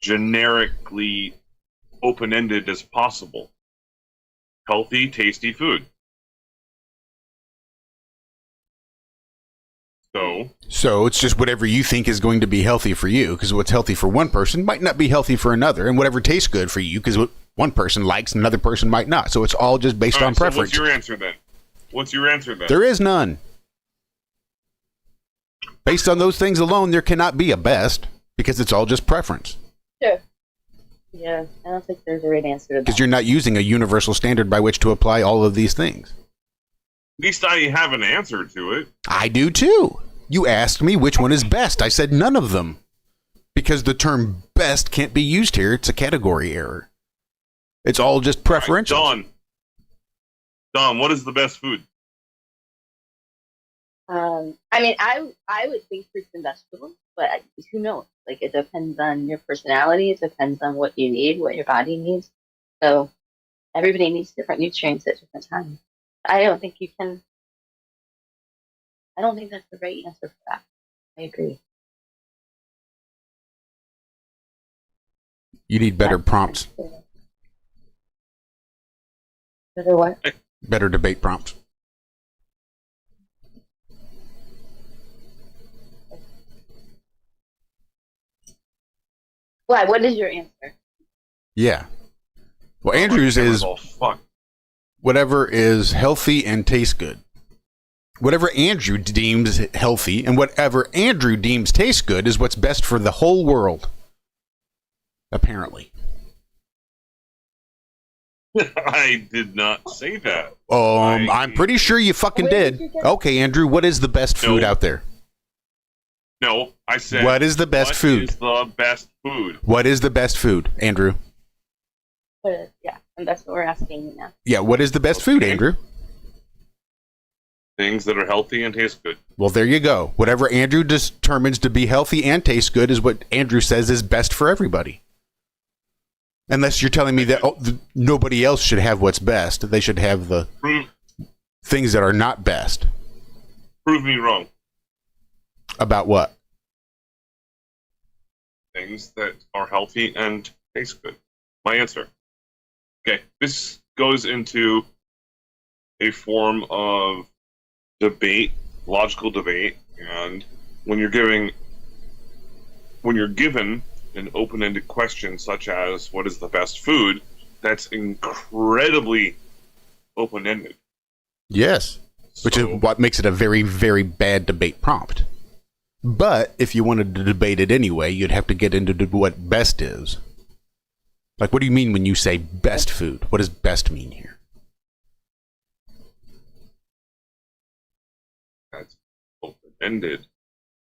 generically open-ended as possible. Healthy, tasty food. So it's just whatever you think is going to be healthy for you, because what's healthy for one person might not be healthy for another, and whatever tastes good for you, because what one person likes, another person might not. So it's all just based on preference. So what's your answer then? There is none. Based on those things alone, there cannot be a best, because it's all just preference. Sure. Yeah, I don't think there's a right answer to that. Because you're not using a universal standard by which to apply all of these things. At least I have an answer to it. I do too. You asked me which one is best. I said none of them. Because the term best can't be used here. It's a category error. It's all just preferential. Right, Dawn, what is the best food? I mean, I would think fruits and vegetables, but who knows? Like, it depends on your personality. It depends on what you need, what your body needs. So everybody needs different nutrients at different times. I don't think that's the right answer for that. I agree. You need better prompts. Better what? Better debate prompts. Why? What is your answer? Yeah. Well, Andrew's is whatever is healthy and tastes good. Whatever Andrew deems healthy and whatever Andrew deems tastes good is what's best for the whole world. Apparently. I did not say that. I'm pretty sure you fucking did. Okay, Andrew, what is the best food out there? No, I said. What is the best food? What is the best food? What is the best food, Andrew? Yeah, and that's what we're asking you now. Yeah, what is the best food, Andrew? Things that are healthy and taste good. Well, there you go. Whatever Andrew determines to be healthy and taste good is what Andrew says is best for everybody. Unless you're telling me that nobody else should have what's best. They should have the things that are not best. Prove me wrong. About what? Things that are healthy and taste good. My answer. Okay, this goes into a form of debate, logical debate, and when you're given an open-ended question such as what is the best food, that's incredibly open-ended. Yes, which is what makes it a very, very bad debate prompt. But if you wanted to debate it anyway, you'd have to get into what best is. Like, what do you mean when you say best food? What does best mean here? That's open-ended.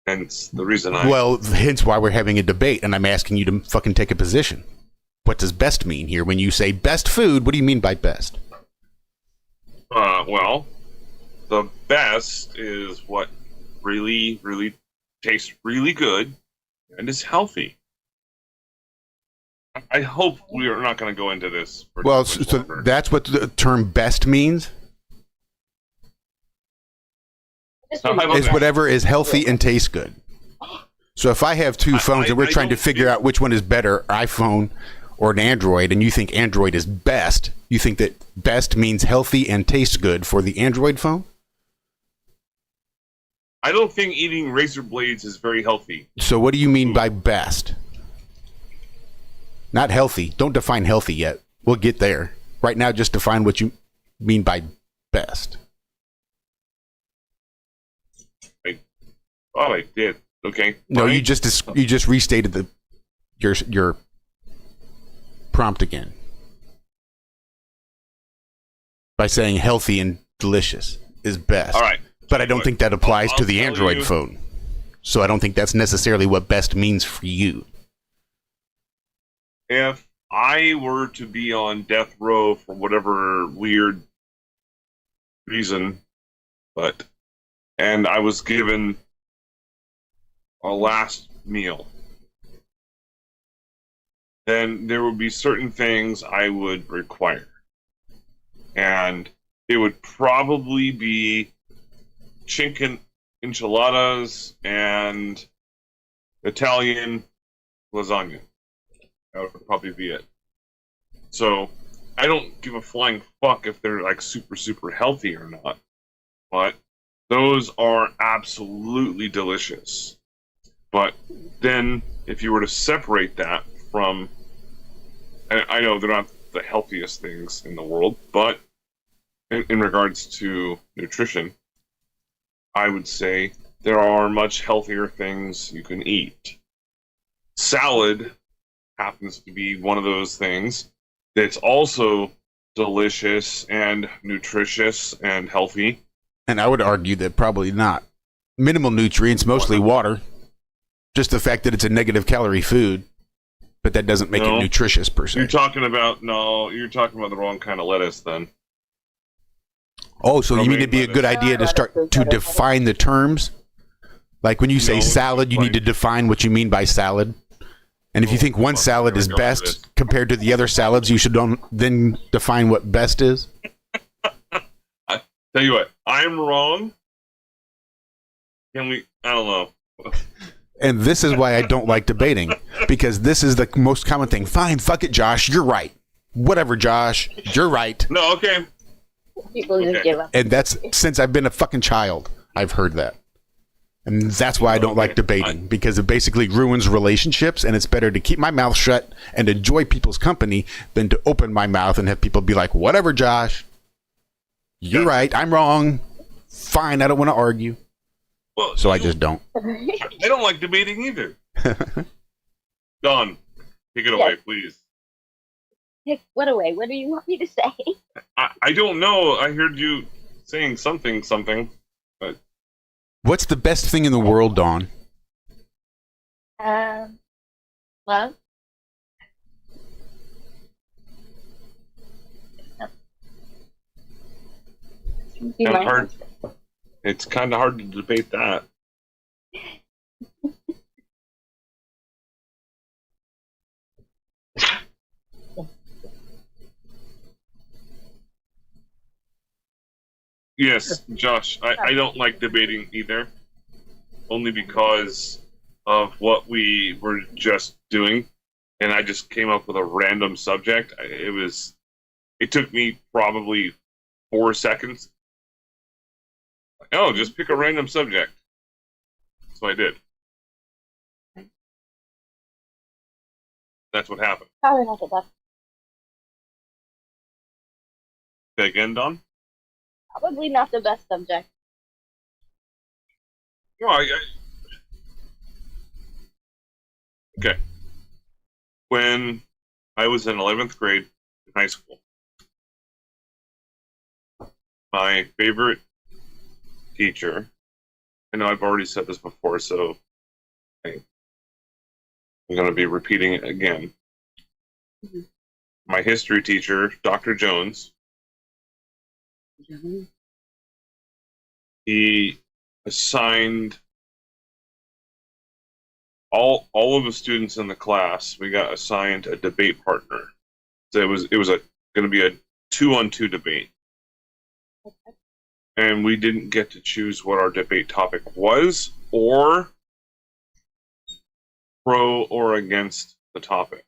Hence the reason hence why we're having a debate, and I'm asking you to fucking take a position. What does best mean here? When you say best food, what do you mean by best? Well, the best is what really, really tastes really good and is healthy. I hope we are not going to go into this. Well, so that's what the term best means? Is whatever is healthy and tastes good. So if I have two phones and we're trying to figure out which one is better, iPhone or an Android, and you think Android is best, you think that best means healthy and tastes good for the Android phone? I don't think eating razor blades is very healthy. So what do you mean by best? Not healthy. Don't define healthy yet. We'll get there. Right now, just define what you mean by best. I thought I did. Okay. No, you just restated your prompt again by saying healthy and delicious is best. All right. But I don't think that applies to the Android phone. So I don't think that's necessarily what best means for you. if I were to be on death row for whatever weird reason, and I was given a last meal, then there would be certain things I would require. And it would probably be chicken enchiladas and Italian lasagna. That would probably be it. So I don't give a flying fuck if they're like super, super healthy or not. But those are absolutely delicious. But then if you were to separate that from, and I know they're not the healthiest things in the world, but in regards to nutrition, I would say there are much healthier things you can eat. Salad happens to be one of those things that's also delicious and nutritious and healthy. And I would argue that probably not. Minimal nutrients, mostly water. Just the fact that it's a negative calorie food, but that doesn't make it nutritious per se. You're talking about the wrong kind of lettuce then. Oh, so you mean it'd be a good idea to start to define the terms? Like when you say salad, you need to define what you mean by salad. And if you think one salad is best compared to the other salads, you should then define what best is? I tell you what, I'm wrong. I don't know. And this is why I don't like debating, because this is the most common thing. Fine, fuck it, Josh, you're right. Whatever, Josh, you're right. No, okay. People just give up. And that's since I've been a fucking child, I've heard that. And that's why I don't like debating, because it basically ruins relationships, and it's better to keep my mouth shut and enjoy people's company than to open my mouth and have people be like, whatever, Josh, you're right, I'm wrong. Fine, I don't want to argue. Well, so I just don't. I don't like debating either. Don, take it away, please. Take what away? What do you want me to say? I don't know. I heard you saying something, but... What's the best thing in the world, Dawn? Love. It's kind of hard to debate that. Yes, Josh, I don't like debating either, only because of what we were just doing, and I just came up with a random subject. It took me probably 4 seconds. Oh, just pick a random subject. So I did. That's what happened. Probably not the best. Say again, Don? Probably not the best subject. No, okay. When I was in 11th grade in high school, my favorite teacher, I know I've already said this before, so I'm going to be repeating it again. Mm-hmm. My history teacher, Dr. Jones, he assigned all of the students in the class. We got assigned a debate partner. So it was going to be a 2-on-2 debate, and we didn't get to choose what our debate topic was, or pro or against the topic.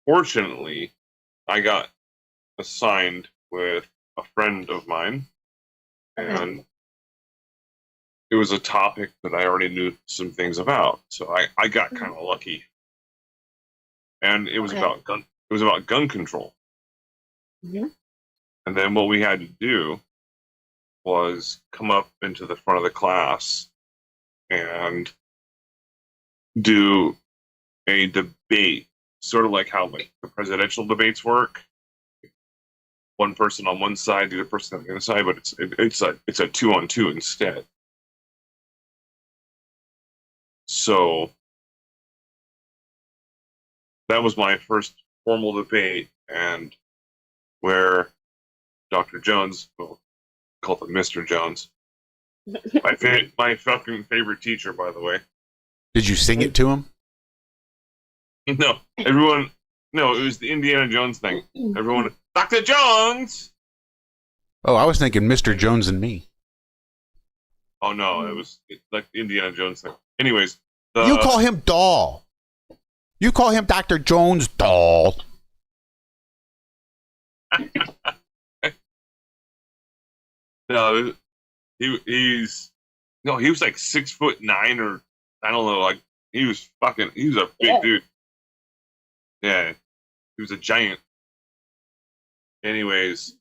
Fortunately, I got assigned with a friend of mine, and it was a topic that I already knew some things about, so I got kind of lucky. And it was about gun control. Mm-hmm. And then what we had to do was come up into the front of the class and do a debate, sort of like how the presidential debates work. One person on one side, the other person on the other side, but it's a 2-on-2 instead. So that was my first formal debate, and where Dr. Jones, well, called him Mr. Jones, my fucking favorite teacher, by the way. Did you sing it to him? No, everyone. No, it was the Indiana Jones thing. Everyone, Dr. Jones. Oh, I was thinking Mr. Jones and Me. Oh no, it was like the Indiana Jones thing. Anyways, you call him Doll. You call him Dr. Jones Doll. No, he was like 6'9" or I don't know, like he was a big dude. Yeah, he was a giant. Anyways,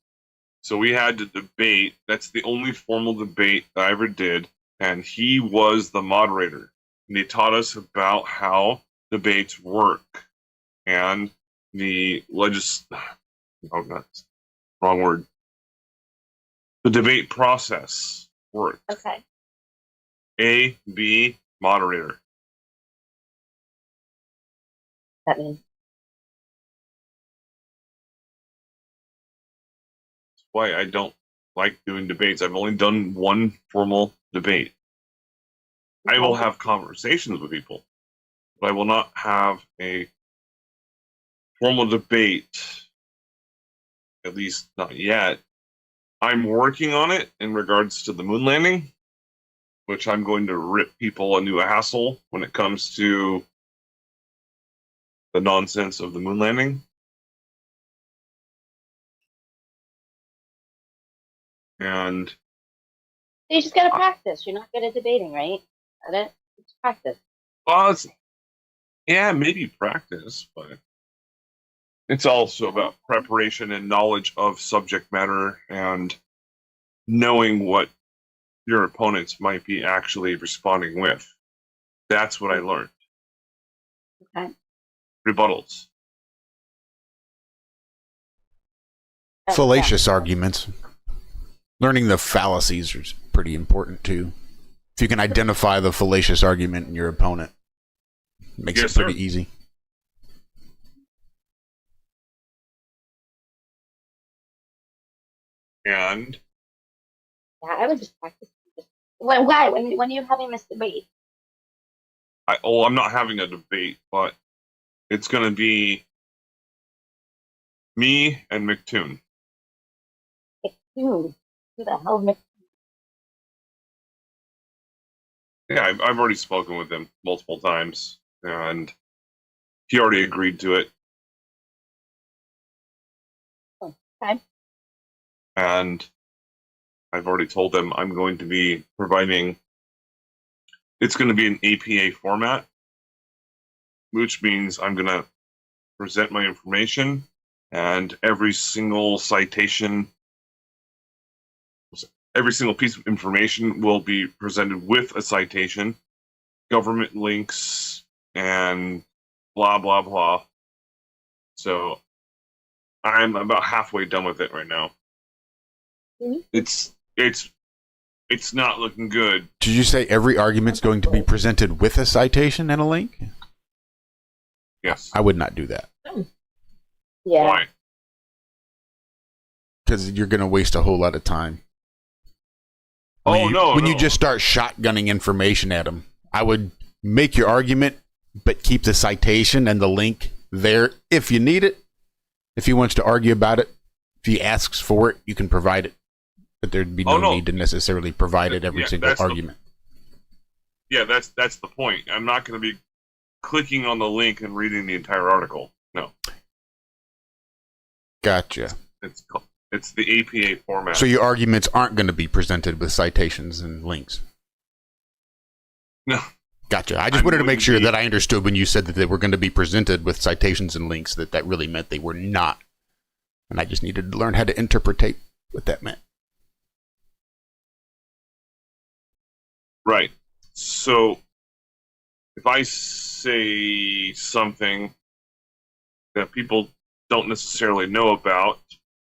so we had to debate. That's the only formal debate I ever did, and he was the moderator. And he taught us about how debates work and the wrong word. The debate process works. Okay. A, B, moderator. That means That's why I don't like doing debates. I've only done one formal debate. I will have conversations with people, but I will not have a formal debate, at least not yet. I'm working on it in regards to the moon landing, which I'm going to rip people a new hassle when it comes to the nonsense of the moon landing. And you just gotta practice. You're not good at debating, right? Got it? Just practice. yeah, maybe practice, but it's also about preparation and knowledge of subject matter and knowing what your opponents might be actually responding with. That's what I learned. Okay. Rebuttals. Fallacious arguments. Learning the fallacies is pretty important too. If you can identify the fallacious argument in your opponent, it makes it pretty easy. And Yeah, I would just practice. Why? When are you having this debate? I'm not having a debate, but it's going to be me and McToon. Who the hell is McToon? Yeah, I've already spoken with him multiple times, and he already agreed to it. Okay. And I've already told them I'm going to be providing, it's going to be an APA format, which means I'm going to present my information, and every single citation, every single piece of information will be presented with a citation, government links, and blah, blah, blah. So I'm about halfway done with it right now. It's not looking good. Did you say every argument's going to be presented with a citation and a link? Yes. I would not do that. Yeah. Why? Because you're going to waste a whole lot of time. When you just start shotgunning information at them, I would make your argument, but keep the citation and the link there if you need it. If he wants to argue about it, if he asks for it, you can provide it. But there'd be no need to necessarily provide it every single argument. That's the point. I'm not going to be clicking on the link and reading the entire article. No. Gotcha. It's the APA format. So your arguments aren't going to be presented with citations and links? No. Gotcha. I just wanted to make sure that I understood when you said that they were going to be presented with citations and links, that really meant they were not. And I just needed to learn how to interpret what that meant. Right. So if I say something that people don't necessarily know about,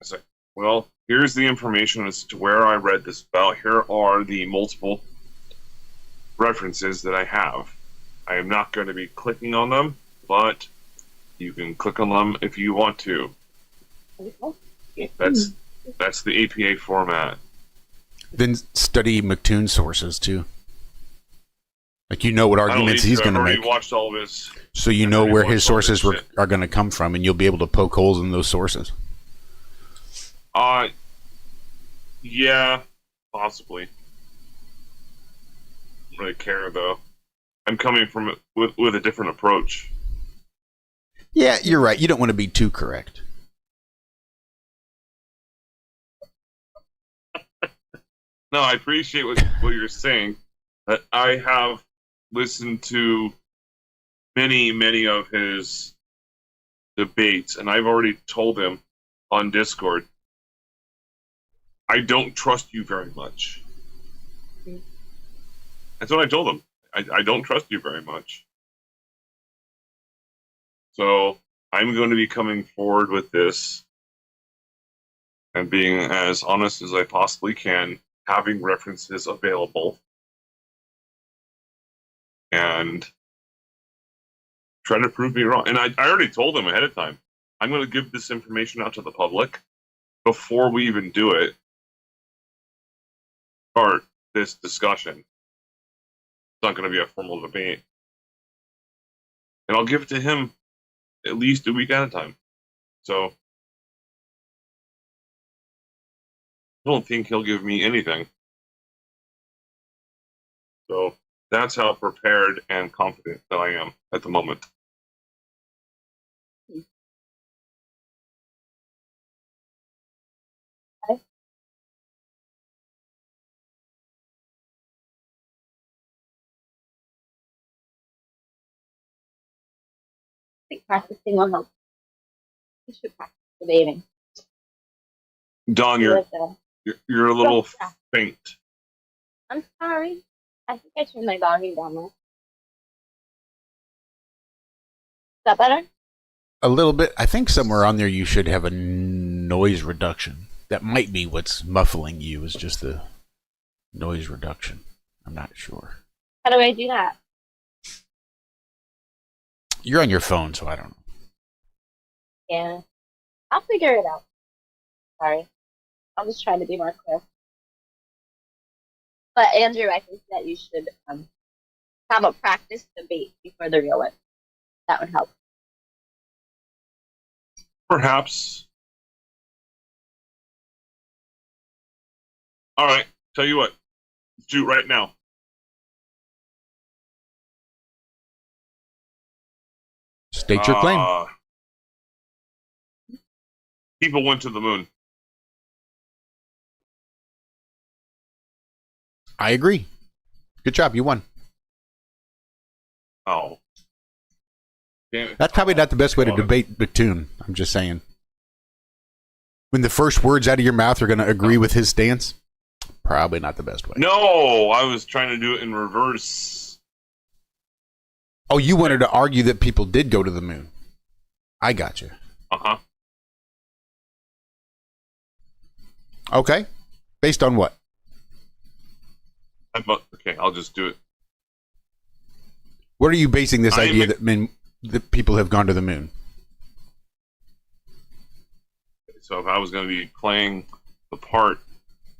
I say, well, here's the information as to where I read this about. Here are the multiple references that I have. I am not going to be clicking on them, but You can click on them if you want to. That's the APA format. Then study McToon's sources too. Like, you know what arguments he's going to make. I've already watched all of his. So you know where his sources are going to come from, and you'll be able to poke holes in those sources. Yeah, possibly. I don't really care though. I'm coming from it with a different approach. Yeah, you're right. You don't want to be too correct. No, I appreciate what you're saying. But I have listened to many of his debates, and I've already told him on Discord, I don't trust you very much. That's what I told him. I don't trust you very much. So I'm going to be coming forward with this and being as honest as I possibly can, having references available, and try to prove me wrong. And I already told him ahead of time, I'm going to give this information out to the public before we even do it. Start this discussion. It's not going to be a formal debate. And I'll give it to him at least a week at a time. So I don't think he'll give me anything. So that's how prepared and confident that I am at the moment. I think practicing will help. You should practice debating. Don, you're a little faint. I'm sorry. I think I turned my volume down there. Is that better? A little bit. I think somewhere on there you should have a noise reduction. That might be what's muffling you, is just the noise reduction. I'm not sure. How do I do that? You're on your phone, so I don't know. Yeah. I'll figure it out. Sorry. I'll just try to be more clear. But Andrew, I think that you should have a practice debate before the real one. That would help. Perhaps. All right. Tell you what. Let's do it right now. State your claim. People went to the moon. I agree. Good job. You won. Oh. Damn it. That's probably not the best way to debate Batoon. I'm just saying. When the first words out of your mouth are going to agree with his stance, probably not the best way. No, I was trying to do it in reverse. Oh, you wanted to argue that people did go to the moon. I got you. Uh-huh. Okay. Based on what? Okay, I'll just do it. What are you basing this idea that people have gone to the moon? So if I was going to be playing the part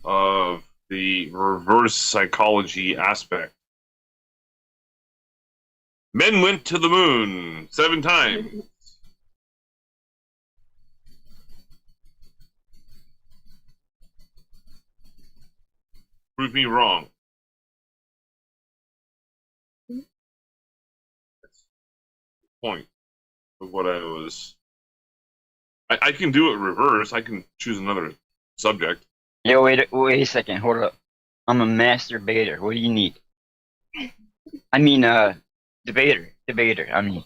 of the reverse psychology aspect, men went to the moon 7 times. Prove me wrong. That's the point of what I was. I can do it reverse. I can choose another subject. Yo, wait a second. Hold up. I'm a masturbator. What do you need? I mean, debater. I mean.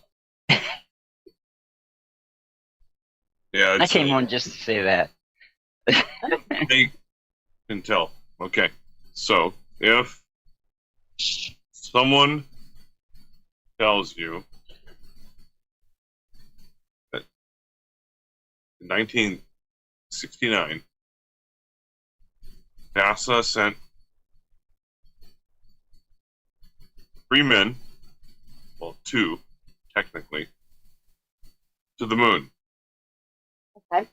Yeah, I came on just to say that. They can tell. Okay. So, if someone tells you that in 1969, NASA sent 3 men, well, 2, technically, to the moon. Okay.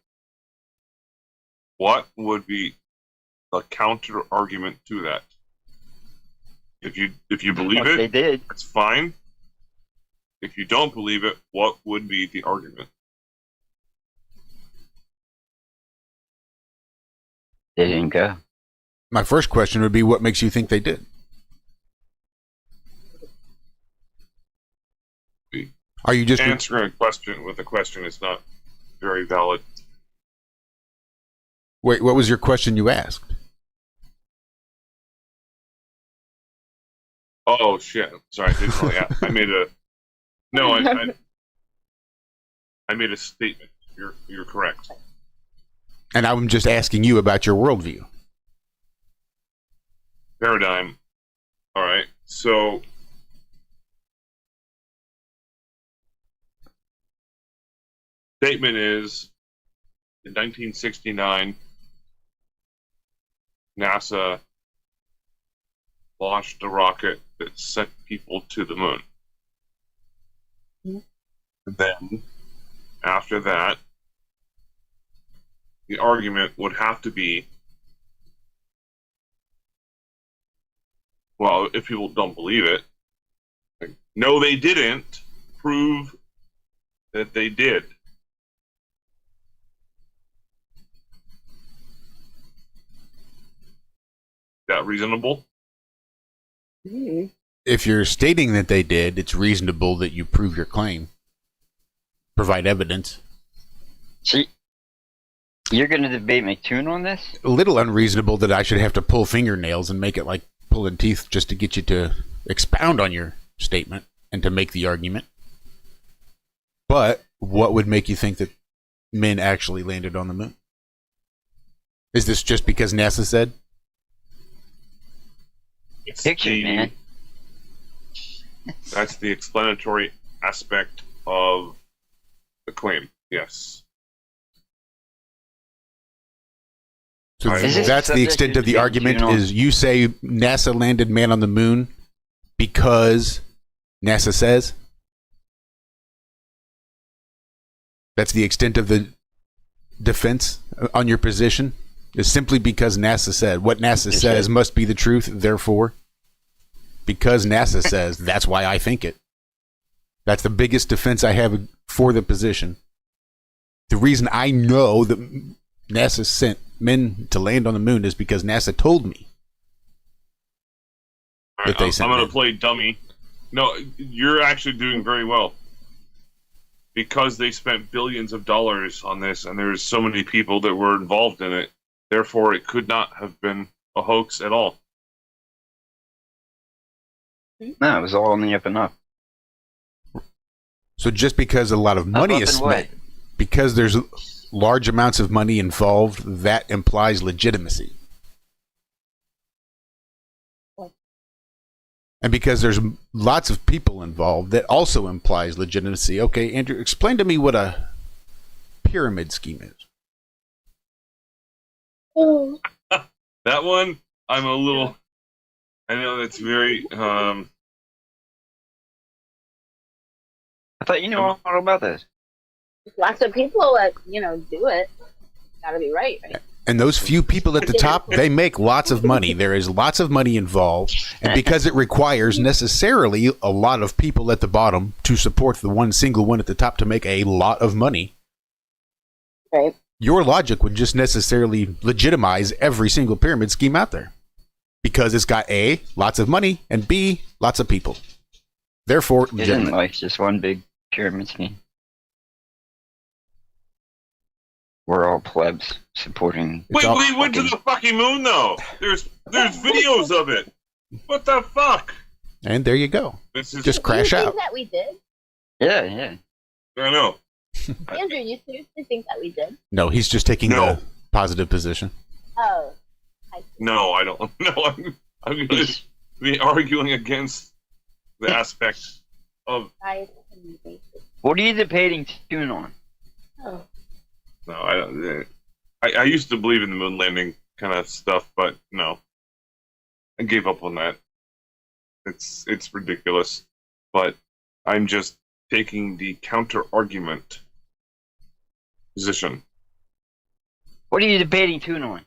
What would be the counter argument to that? If you believe it, they did. It's fine. If you don't believe it, what would be the argument? They didn't go. My first question would be, what makes you think they did? Are you just answering a question with a question is not very valid. Wait, what was your question you asked? Oh shit! Sorry, I didn't really ask. I made a I made a statement. You're correct. And I'm just asking you about your worldview. Paradigm. All right. So statement is in 1969 NASA launched a rocket that sent people to the moon. Then, after that, the argument would have to be, well, if people don't believe it, like, no, they didn't. Prove that they did. That reasonable? If you're stating that they did, it's reasonable that you prove your claim. Provide evidence. See, you're going to debate McToon on this? A little unreasonable that I should have to pull fingernails and make it like pulling teeth just to get you to expound on your statement and to make the argument. But what would make you think that men actually landed on the moon? Is this just because NASA said? It's Picture, man. That's the explanatory aspect of the claim. Yes. So that's the extent of the argument. Is you say NASA landed man on the moon because NASA says? That's the extent of the defense on your position? Is simply because NASA said. What NASA says must be the truth, therefore. Because NASA says, that's why I think it. That's the biggest defense I have for the position. The reason I know that NASA sent men to land on the moon is because NASA told me that they sent I'm going men. to play dummy. No, you're actually doing very well. Because they spent billions of dollars on this, and there's so many people that were involved in it, therefore it could not have been a hoax at all. No, it was all on the up and up. So just because a lot of money is spent, because there's large amounts of money involved, that implies legitimacy. And because there's lots of people involved, that also implies legitimacy. Okay, Andrew, explain to me what a pyramid scheme is. That one, I'm a little... I know that's very... I thought you knew all about this. Lots of people that, do it. Gotta be right? And those few people at the top, they make lots of money. There is lots of money involved. And because it requires necessarily a lot of people at the bottom to support the one single one at the top to make a lot of money, right? Your logic would just necessarily legitimize every single pyramid scheme out there. Because it's got A, lots of money, and B, lots of people. Therefore, Isn't like just one big pyramid scheme? We're all plebs supporting. Wait, we went to the fucking moon, though. There's videos of it. What the fuck? And there you go. Just crash you out. think that we did? Yeah. I know. Andrew, you seriously think that we did? No, he's just taking the positive position. Oh. No, I don't. No, I'm going to be arguing against the aspect of... What are you debating tune on? Oh. No, I don't. I used to believe in the moon landing kind of stuff, but no. I gave up on that. It's ridiculous. But I'm just taking the counter argument position. What are you debating Toon on?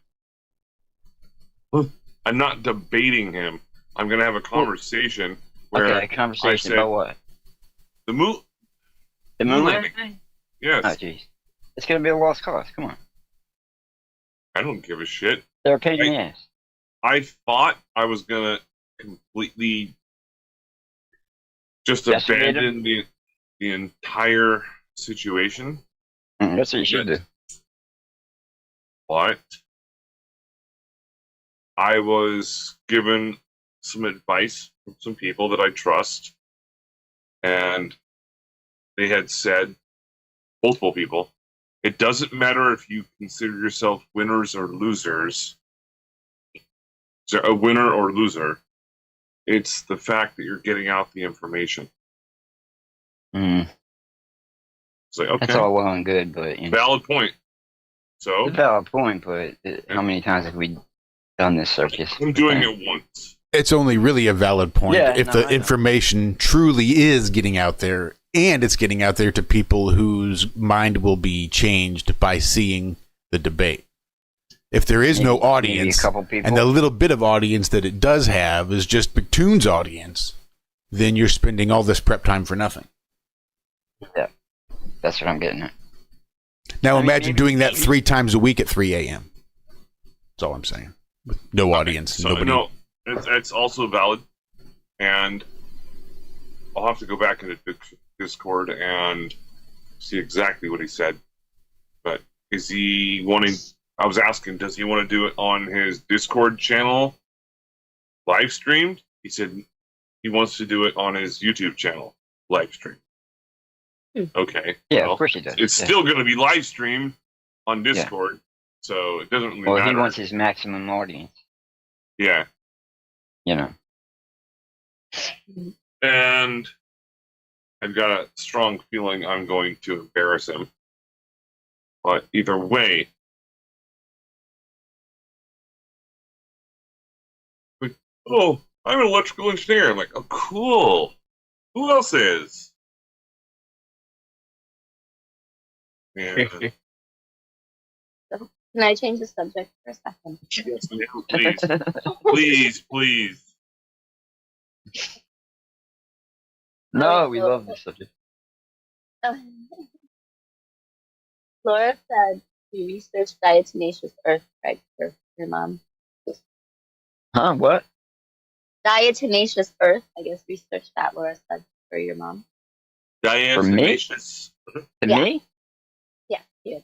I'm not debating him. I'm going to have a conversation where Okay, a conversation I said, about what? The moon landing? Yes. Oh, jeez. It's going to be a lost cause. Come on. I don't give a shit. They're a pain in the ass. I thought I was going to completely just abandon the entire situation. That's what you should do. But I was given some advice from some people that I trust, and they had said, multiple people, it doesn't matter if you consider yourself winners or losers, so a winner or loser, it's the fact that you're getting out the information. Mm. It's like, okay. That's all well and good, but... Valid point. So? It's a valid point, but how many times have we done this circus? I'm doing it once. It's only really a valid point if the information truly is getting out there, and it's getting out there to people whose mind will be changed by seeing the debate. If there is no audience, and the little bit of audience that it does have is just Batoon's audience, then you're spending all this prep time for nothing. Yeah, that's what I'm getting at. Now imagine doing that 3 times a week at 3 a.m. That's all I'm saying. With no audience. So, nobody. no, it's also valid, and I'll have to go back into Discord and see exactly what he said. But is he wanting... I was asking, does he want to do it on his Discord channel, live streamed? He said he wants to do it on his YouTube channel, live streamed. Okay. Yeah, well, of course he does. It's still going to be live streamed on Discord, so it doesn't really matter. Well, he wants his maximum audience. Yeah. You know. And I've got a strong feeling I'm going to embarrass him. But either way, oh, I'm an electrical engineer. I'm like, oh, cool. Who else is? Yeah. Can I change the subject for a second? Yes, please. Please, please. No, we love this subject. Laura said you researched diatomaceous earth, right, for your mom. Huh? What? Diatomaceous earth. I guess research that, Laura said, for your mom. Diatomaceous. To me? Yeah, you.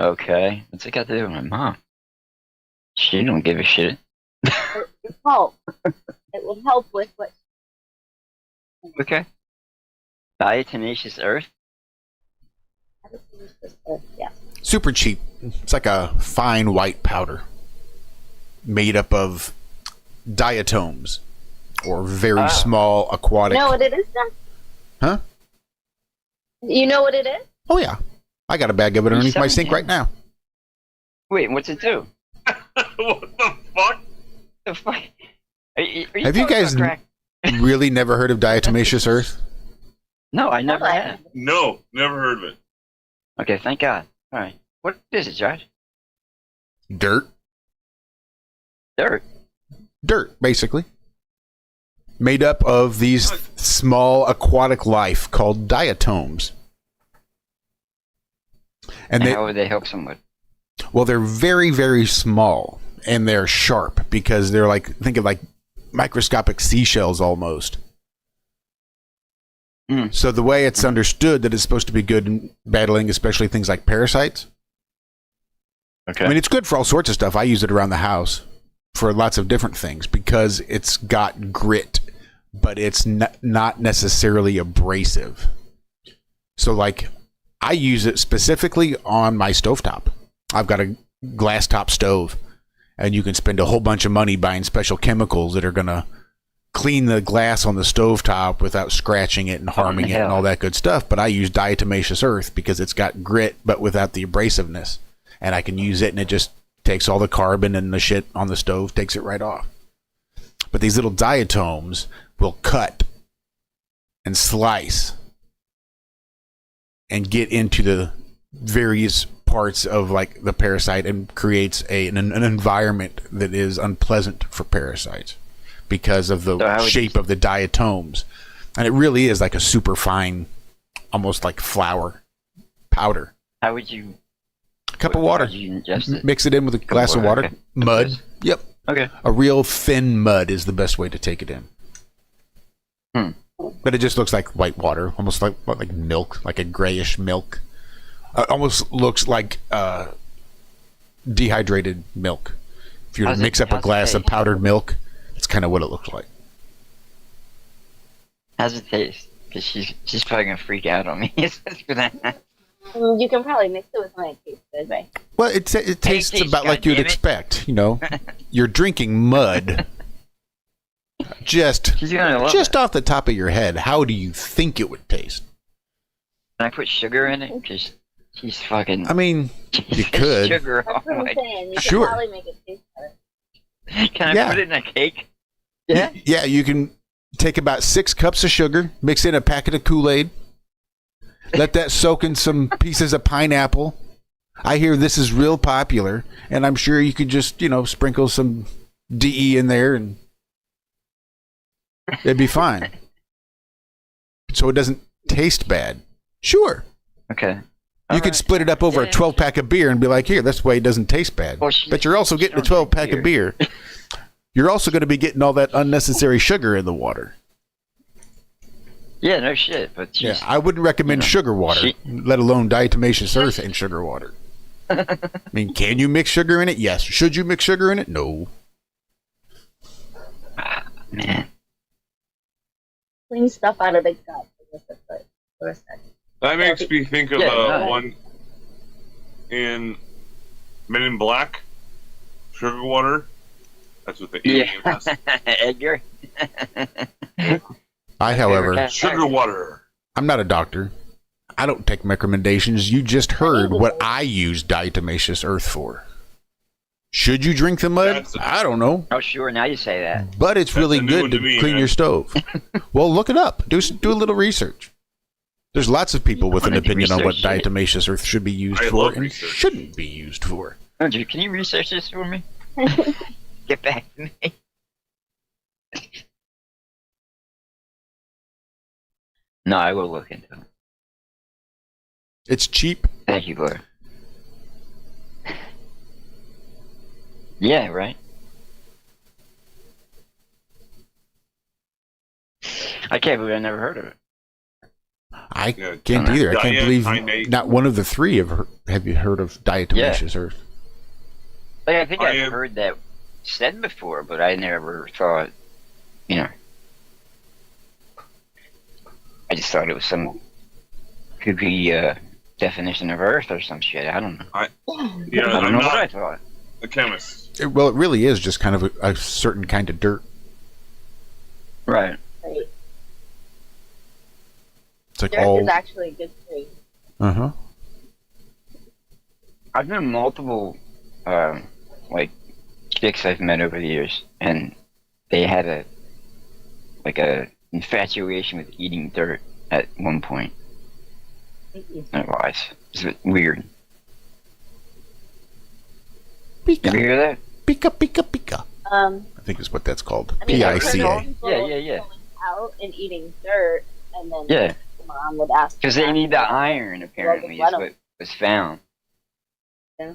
Okay. What's it got to do with my mom? She don't give a shit. It will help. It will help with what. Okay. Diatomaceous earth? Diatomaceous earth, yeah. Super cheap. It's like a fine white powder made up of diatoms, or very small aquatic. You know what it is, Zack? Huh? You know what it is? Oh yeah, I got a bag of it underneath my sink right now. Wait, what's it do? What the fuck? The fuck? Are you Have you talking guys about crack? really never heard of diatomaceous earth? No, I never have. No, never heard of it. Okay, thank God. All right. What is it, Josh? Dirt. Dirt. Dirt, basically. Made up of these small aquatic life called diatoms. And how would they help someone? Well, they're very, very small, and they're sharp because they're like, think of like microscopic seashells almost. So the way it's understood that it's supposed to be good in battling, especially things like parasites. Okay. I mean, it's good for all sorts of stuff. I use it around the house for lots of different things because it's got grit, but it's not necessarily abrasive. So, like, I use it specifically on my stovetop. I've got a glass top stove, and you can spend a whole bunch of money buying special chemicals that are going to clean the glass on the stovetop without scratching it and harming it and all that good stuff. But I use diatomaceous earth because it's got grit, but without the abrasiveness. And I can use it, and it just takes all the carbon and the shit on the stove, takes it right off. But these little diatoms will cut and slice and get into the various parts of like the parasite and creates an environment that is unpleasant for parasites because of the shape of the diatoms. And it really is like a super fine, almost like flour powder. How would you? A cup of water. You ingest it? Mix it in with a glass of water. Okay. Mud. Yep. Okay. A real thin mud is the best way to take it in. But it just looks like white water, almost like milk, like a grayish milk. Almost looks like dehydrated milk. If you mix up a glass of powdered milk, that's kind of what it looks like. How's it taste? Because she's probably gonna freak out on me. You can probably mix it with something that tastes good, right? Well, it tastes about like you'd expect. You know, you're drinking mud. Just off the top of your head, how do you think it would taste? Can I put sugar in it? Because she's fucking. I mean, you could. Sugar. That's what I'm saying. You Sure. can probably make it taste better. Can I put it in a cake? Yeah. Yeah, you can take about 6 cups of sugar, mix in a packet of Kool-Aid, let that soak in some pieces of pineapple. I hear this is real popular, and I'm sure you could just, sprinkle some DE in there and it'd be fine. So it doesn't taste bad. Sure. Okay. You could split it up over a 12-pack of beer and be like, here, that's why it doesn't taste bad. But you're also getting a 12-pack of beer. You're also going to be getting all that unnecessary sugar in the water. Yeah, no shit. But yeah, I wouldn't recommend sugar water, let alone diatomaceous earth and sugar water. I mean, can you mix sugar in it? Yes. Should you mix sugar in it? No. Man. Clean stuff out of the gut. For a second. That makes me think of one in Men in Black, sugar water. That's what they eat. Edgar. However, sugar water. I'm not a doctor. I don't take recommendations. You just heard what I use diatomaceous earth for. Should you drink the mud? I don't know. Oh, sure. Now you say that. But it's really good to clean your stove. Well, look it up. Do a little research. There's lots of people with an opinion on what diatomaceous earth should be used for and shouldn't be used for. Andrew, can you research this for me? Get back to me. No, I will look into it. It's cheap. Thank you, Laura. Yeah, right. I can't believe I never heard of it. I can't either. I can't believe not one of the three have you heard of diatomaceous earth. Like, I think I've heard that said before, but I never thought, I just thought it was some kooky definition of Earth or some shit. I don't know. I don't know what I thought. A chemist. It really is just kind of a certain kind of dirt. Right. It's like dirt is actually a good thing. Uh-huh. I've known multiple, chicks I've met over the years, and they had a infatuation with eating dirt at one point. It's weird. Pika. Have you hear that? Pika, pika, pika. I think is what that's called. PICA. Yeah. Out and eating dirt, and then mom would ask. Because they need the iron, apparently, is what was found. Yeah.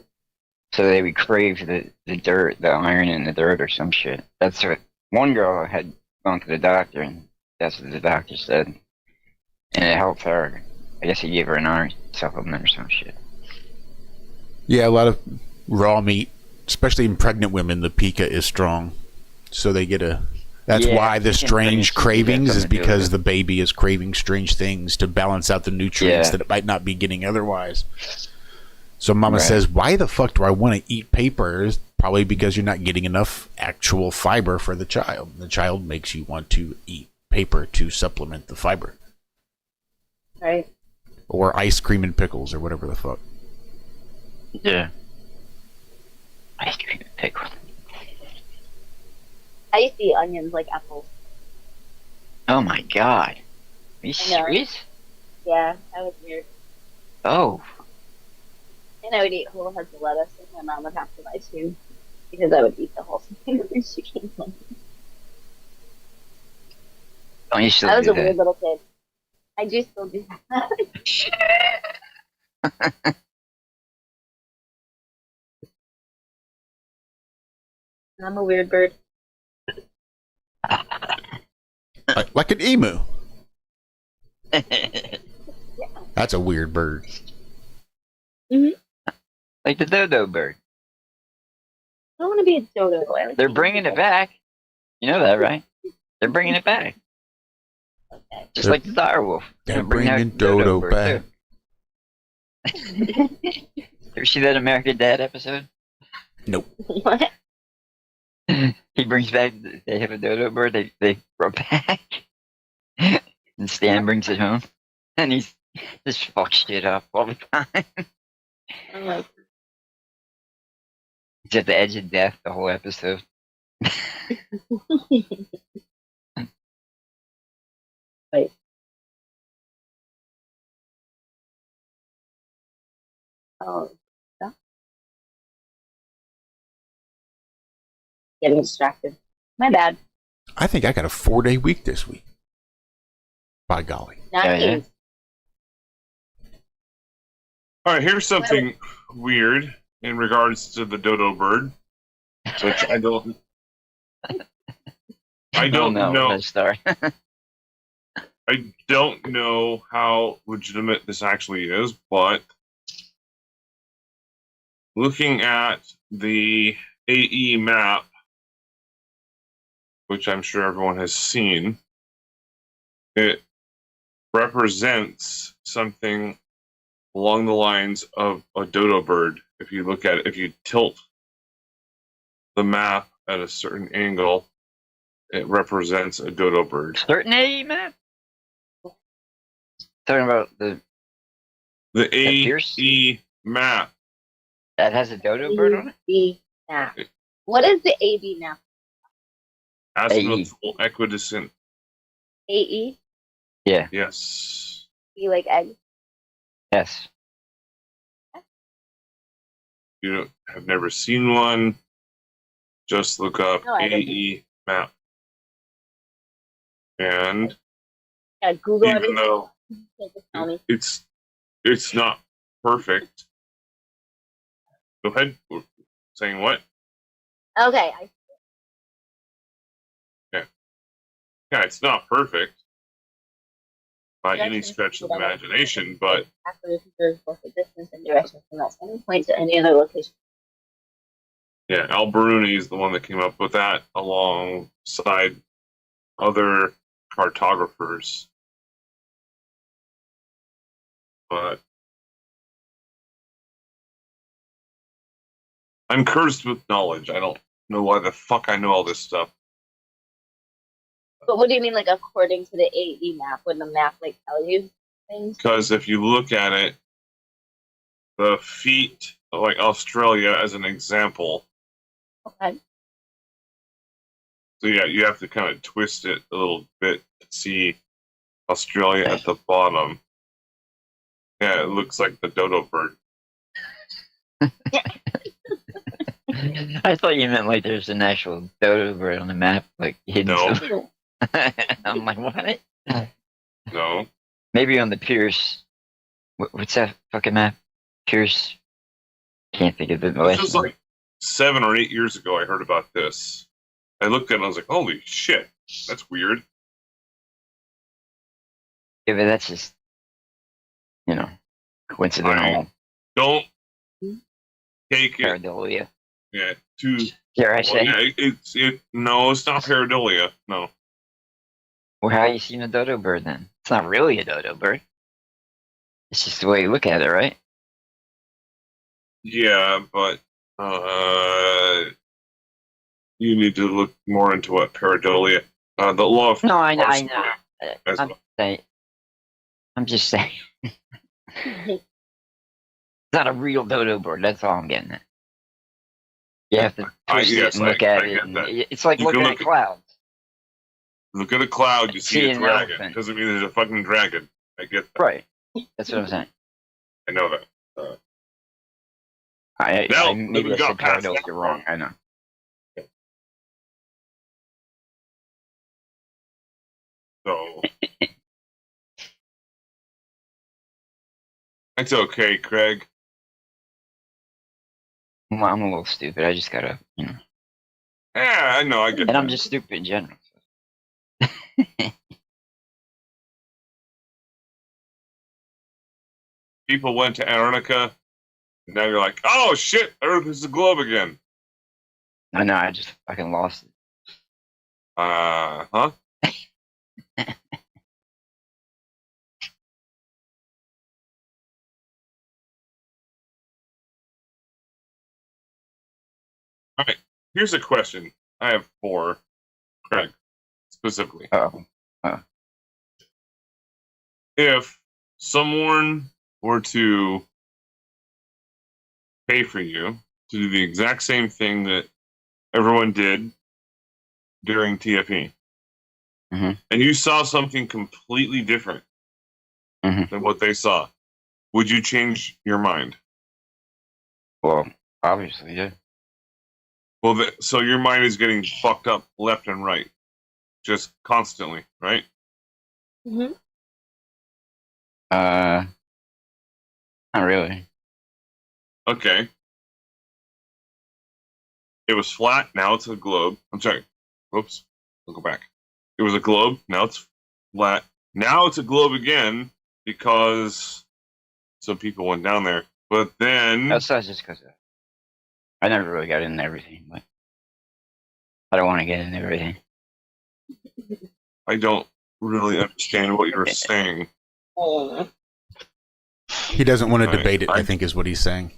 So they would crave the dirt, the iron in the dirt or some shit. That's what one girl had gone to the doctor, and that's what the doctor said. And it helped her. I guess he gave her an iron supplement or some shit. Yeah, a lot of raw meat, especially in pregnant women, the pica is strong. So they get that's why the strange cravings is because the baby is craving strange things to balance out the nutrients that it might not be getting otherwise. So mama says, why the fuck do I want to eat paper? It's probably because you're not getting enough actual fiber for the child. The child makes you want to eat paper to supplement the fiber. Right. Or ice cream and pickles or whatever the fuck. Yeah. Ice cream and pickles. I used to eat onions like apples. Oh my god. Are you serious? Yeah, that was weird. Oh. And I would eat whole heads of lettuce, and my mom would have to buy two because I would eat the whole thing when she came home. Oh, you still I was do a that. weird little kid. I do still do that. I'm a weird bird. Like an emu. That's a weird bird. Like the dodo bird. I don't want to be a dodo. I like They're bringing it back. You know that, right? They're bringing it back. Just like the direwolf. They're bringing bringing out Dodo bird, back. too. Ever see that American Dad episode? Nope. What? He brings back, they have a dodo bird, they brought back. And Stan brings it home. And he's just fucks shit up all the time. He's at the edge of death the whole episode. Right. Oh, yeah. Getting distracted. My bad. I think I got a 4-day week this week. By golly. Nice. All right, here's something weird in regards to the dodo bird, which I don't know. Let's start. I don't know how legitimate this actually is, but looking at the AE map, which I'm sure everyone has seen, it represents something along the lines of a dodo bird. If you look at it, if you tilt the map at a certain angle, it represents a dodo bird. Certain AE map? Talking about the AE map. That has a dodo bird on it? AB map. What is the AB map? Azimuthal equidistant. AE? Yeah. Yes. You like egg? Yes. You have never seen one, just look up No, I AE map. And Yeah, Google even it. though Can't just tell me. it's not perfect. Go ahead. Saying what? Okay. Yeah, it's not perfect by any stretch of the imagination, but After the considers both the distance and direction from that same point to any other location. yeah, Al Baruni is the one that came up with that alongside other cartographers. But I'm cursed with knowledge. I don't know why the fuck I know all this stuff. But what do you mean, like, according to the AE map? Would the map, like, tell you things? Because if you look at it, the feet, like Australia as an example. Okay. So yeah, you have to kind of twist it a little bit to see Australia at the bottom. Yeah, it looks like the dodo bird. I thought you meant like there's an actual dodo bird on the map, like hidden. No. I'm like, what? No. Maybe on the Pierce. What's that fucking map? Pierce. Can't think of it. This was like 7 or 8 years ago I heard about this. I looked at it and I was like, holy shit, that's weird. Yeah, but that's just, coincidental. Don't take it. Pareidolia. Yeah, too. Dare I say? Yeah, no, it's not pareidolia. No. Well, how are you seeing a dodo bird then? It's not really a dodo bird. It's just the way you look at it, right? Yeah, but you need to look more into what pareidolia. The law of No, I know. as I'm well. saying. I'm just saying. It's not a real dodo bird. That's all I'm getting at. You have to twist it and look at it. And it's like You looking can at look at- clouds. Look at a cloud, you see See a an dragon. elephant. Doesn't mean there's a fucking dragon. I get that. Right. That's what I'm saying. I know that. Maybe I said paradox. You're wrong. I know. So it's okay, Craig. Well, I'm a little stupid. I just gotta, Yeah, I know. I get And that. I'm just stupid in general. People went to Antarctica, and now you're like, oh shit, Earth is a globe again. I know. I just fucking lost it. Huh? All right. Here's a question I have for Craig specifically. If someone were to pay for you to do the exact same thing that everyone did during TFE, Mm-hmm. and you saw something completely different than what they saw, would you change your mind? Well, obviously, yeah. Well, so your mind is getting fucked up left and right, just constantly, right? Mm-hmm. Not really. Okay. It was flat, now it's a globe. I'm sorry. Whoops. I'll go back. It was a globe, now it's flat. Now it's a globe again because some people went down there. But then... That's just because I never really got into everything, but I don't want to get into everything. I don't really understand what you're saying. He doesn't want to debate it, I think is what he's saying.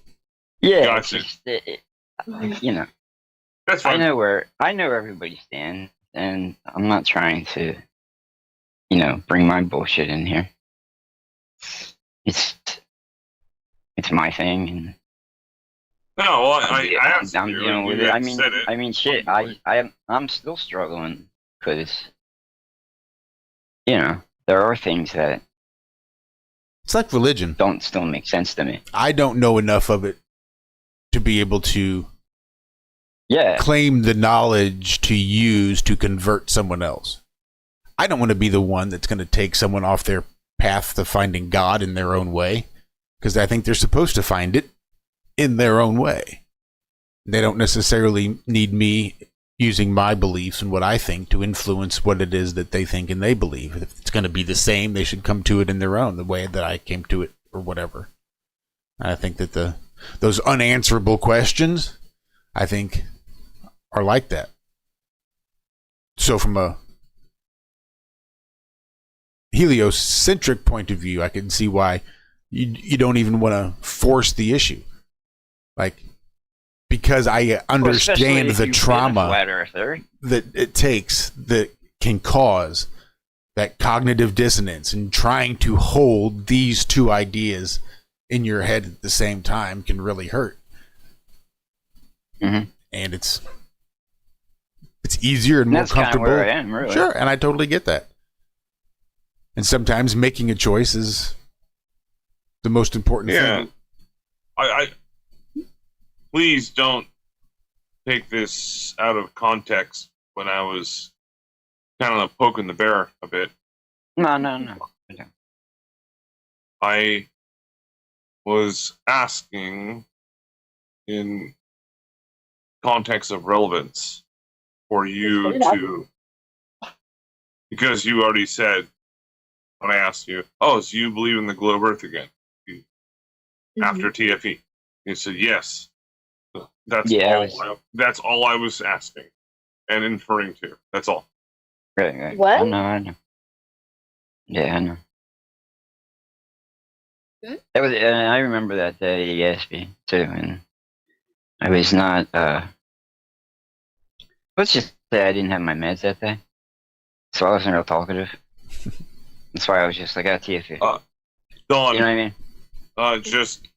Yeah, Gotcha. it's just, you know. That's fine. I know where everybody stands, and I'm not trying to, bring my bullshit in here. It's my thing, and no, well, I asked I'm you, dealing with you it. said it. I mean, shit. I'm still struggling because, there are things that it's like religion. Don't still make sense to me. I don't know enough of it to be able to claim the knowledge to use to convert someone else. I don't want to be the one that's going to take someone off their path to finding God in their own way, because I think they're supposed to find it in their own way. They don't necessarily need me using my beliefs and what I think to influence what it is that they think and they believe. If it's going to be the same, they should come to it in their own, the way that I came to it or whatever. I think that those unanswerable questions, I think, are like that. So from a heliocentric point of view, I can see why you don't even want to force the issue. Like, because I understand the trauma that it takes, that can cause that cognitive dissonance, and trying to hold these two ideas in your head at the same time can really hurt. Mm-hmm. And it's easier and more comfortable. Where I am, really. Sure, and I totally get that. And sometimes making a choice is the most important thing. I please don't take this out of context when I was kind of poking the bear a bit. No. I was asking in context of relevance for you to, because you already said when I asked you, so you believe in the globe Earth again after TFE? You said yes. That's all I was asking and inferring to. That's all. Right. What? I know. Yeah, I know. That was. I remember that day he asked me too, and I was not. Let's just say I didn't have my meds that day, so I wasn't real talkative. That's why I was just like, TFE. Don, you know what I mean? Just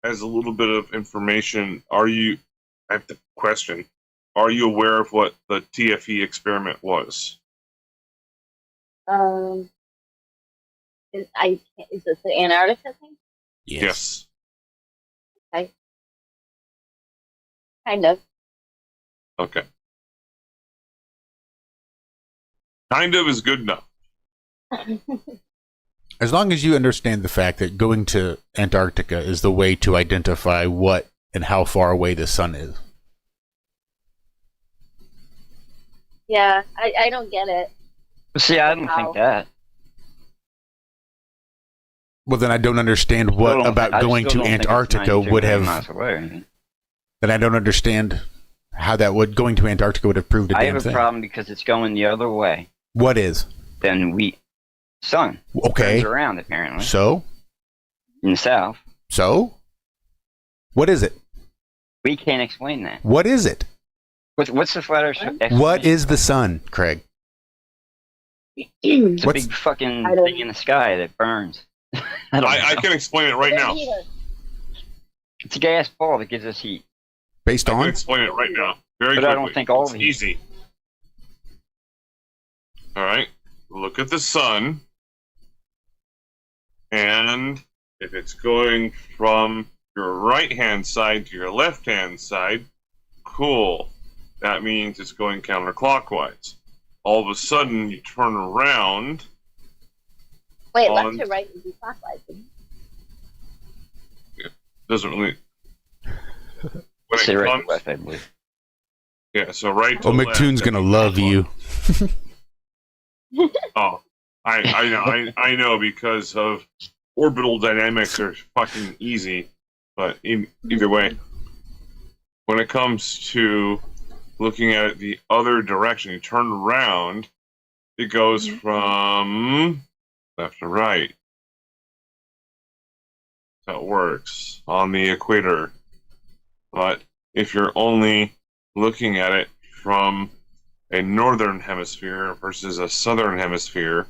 as a little bit of information, I have the question, are you aware of what the TFE experiment was? Is it the Antarctica thing? Yes. Okay. Kind of. Okay. Kind of is good enough. As long as you understand the fact that going to Antarctica is the way to identify what and how far away the sun is. Yeah, I don't get it. See, I don't think that. Well, then I don't understand what about going to Antarctica would have. Then I don't understand how that would going to Antarctica would have proved a damn thing. I have a problem because it's going the other way. What is? Then sun. Okay. Turns around apparently. So? In the south. So? What is it? We can't explain that. What is it? What's the flat Earth? What is the sun, Craig? It's a big fucking thing in the sky that burns. I can explain it right now. It's a gas ball that gives us heat. Based on? I can explain it right now. Very but quickly. I don't think all it's of it. Easy. All right. Look at the sun. And if it's going from your right-hand side to your left-hand side, cool. That means it's going counterclockwise. All of a sudden, you turn around. Wait, left to right would be clockwise. It doesn't really. Say right to left, I believe. Yeah, so right to Oh, left. McToon's gonna love you. Oh, I know because of orbital dynamics are fucking easy, but either way, when it comes to looking at it the other direction, you turn around, it goes from left to right. That's how it works on the equator. But if you're only looking at it from a northern hemisphere versus a southern hemisphere,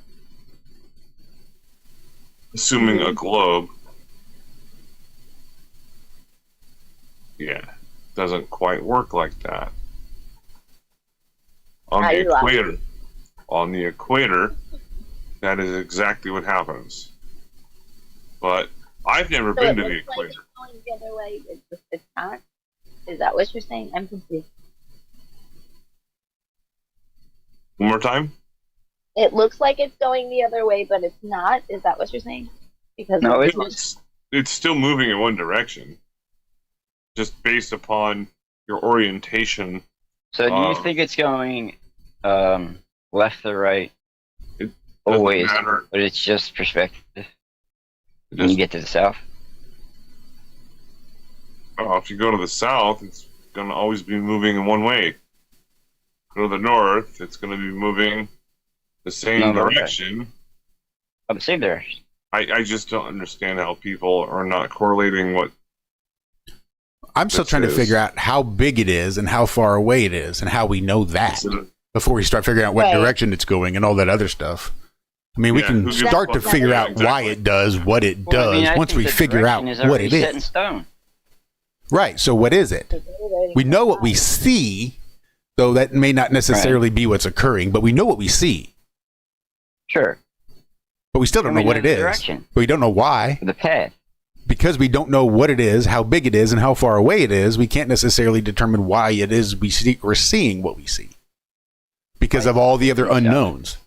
assuming a globe, yeah, doesn't quite work like that. On the equator, that is exactly what happens. But I've never been to the equator. It's going the other way. It's not. Is that what you're saying? I'm confused. One more time? It looks like it's going the other way, but it's not. Is that what you're saying? Because No, it's still moving in one direction, just based upon your orientation. So do you think it's going left or right? Always, matter. but it's just perspective. When you get to the south. Oh, if you go to the south, it's going to always be moving in one way. Go to the north, it's going to be moving the same direction. Oh, the same direction. I just don't understand how people are not correlating what. I'm still trying to figure out how big it is and how far away it is and how we know that before we start figuring out what direction it's going and all that other stuff. I mean, we can start to figure out why it does what it does once we figure out what it Set in is. stone. Right. So what is it? We know what we see, though that may not necessarily be what's occurring, but we know what we see. Sure. But we still don't know what it is. But we don't know why. The path. Because we don't know what it is, how big it is, and how far away it is, we can't necessarily determine why it is we're seeing what we see. Because of all the other unknowns.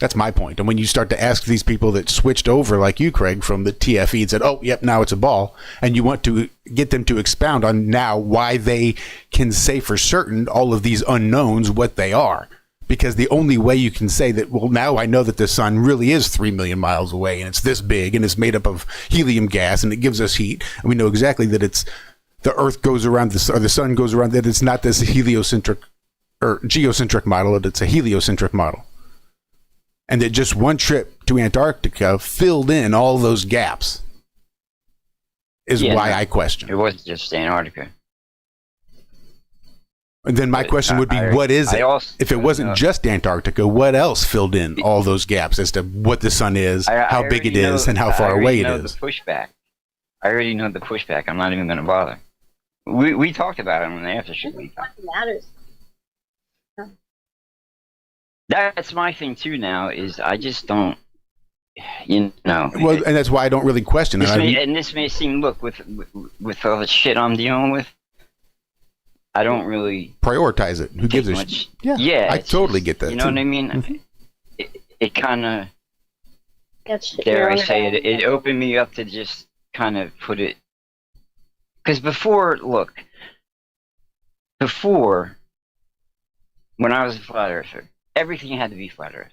That's my point. And when you start to ask these people that switched over, like you, Craig, from the TFE and said, oh, yep, now it's a ball, and you want to get them to expound on now why they can say for certain all of these unknowns, what they are. Because the only way you can say that, well, now I know that the sun really is 3 million miles away, and it's this big, and it's made up of helium gas, and it gives us heat, and we know exactly that it's the Earth goes around, or the sun goes around, that it's not this heliocentric or geocentric model, that it's a heliocentric model. And that just one trip to Antarctica filled in all those gaps is why I question. It wasn't just Antarctica. And then my question would be, what is it? If it wasn't just Antarctica, what else filled in all those gaps as to what the sun is, how big it is, and how far away it is? The pushback. I already know the pushback. I'm not even going to bother. We talked about it on the after show. It matters. That's my thing too now, is I just don't, you know. Well, and that's why I don't really question it. This may seem, look, with all the shit I'm dealing with, I don't really prioritize it. Who gives a shit? Yeah, I totally get that. You know what I mean? It kind of, dare I say it, it opened me up to just kind of put it. Because before, when I was a flat earther, everything had to be flat earth.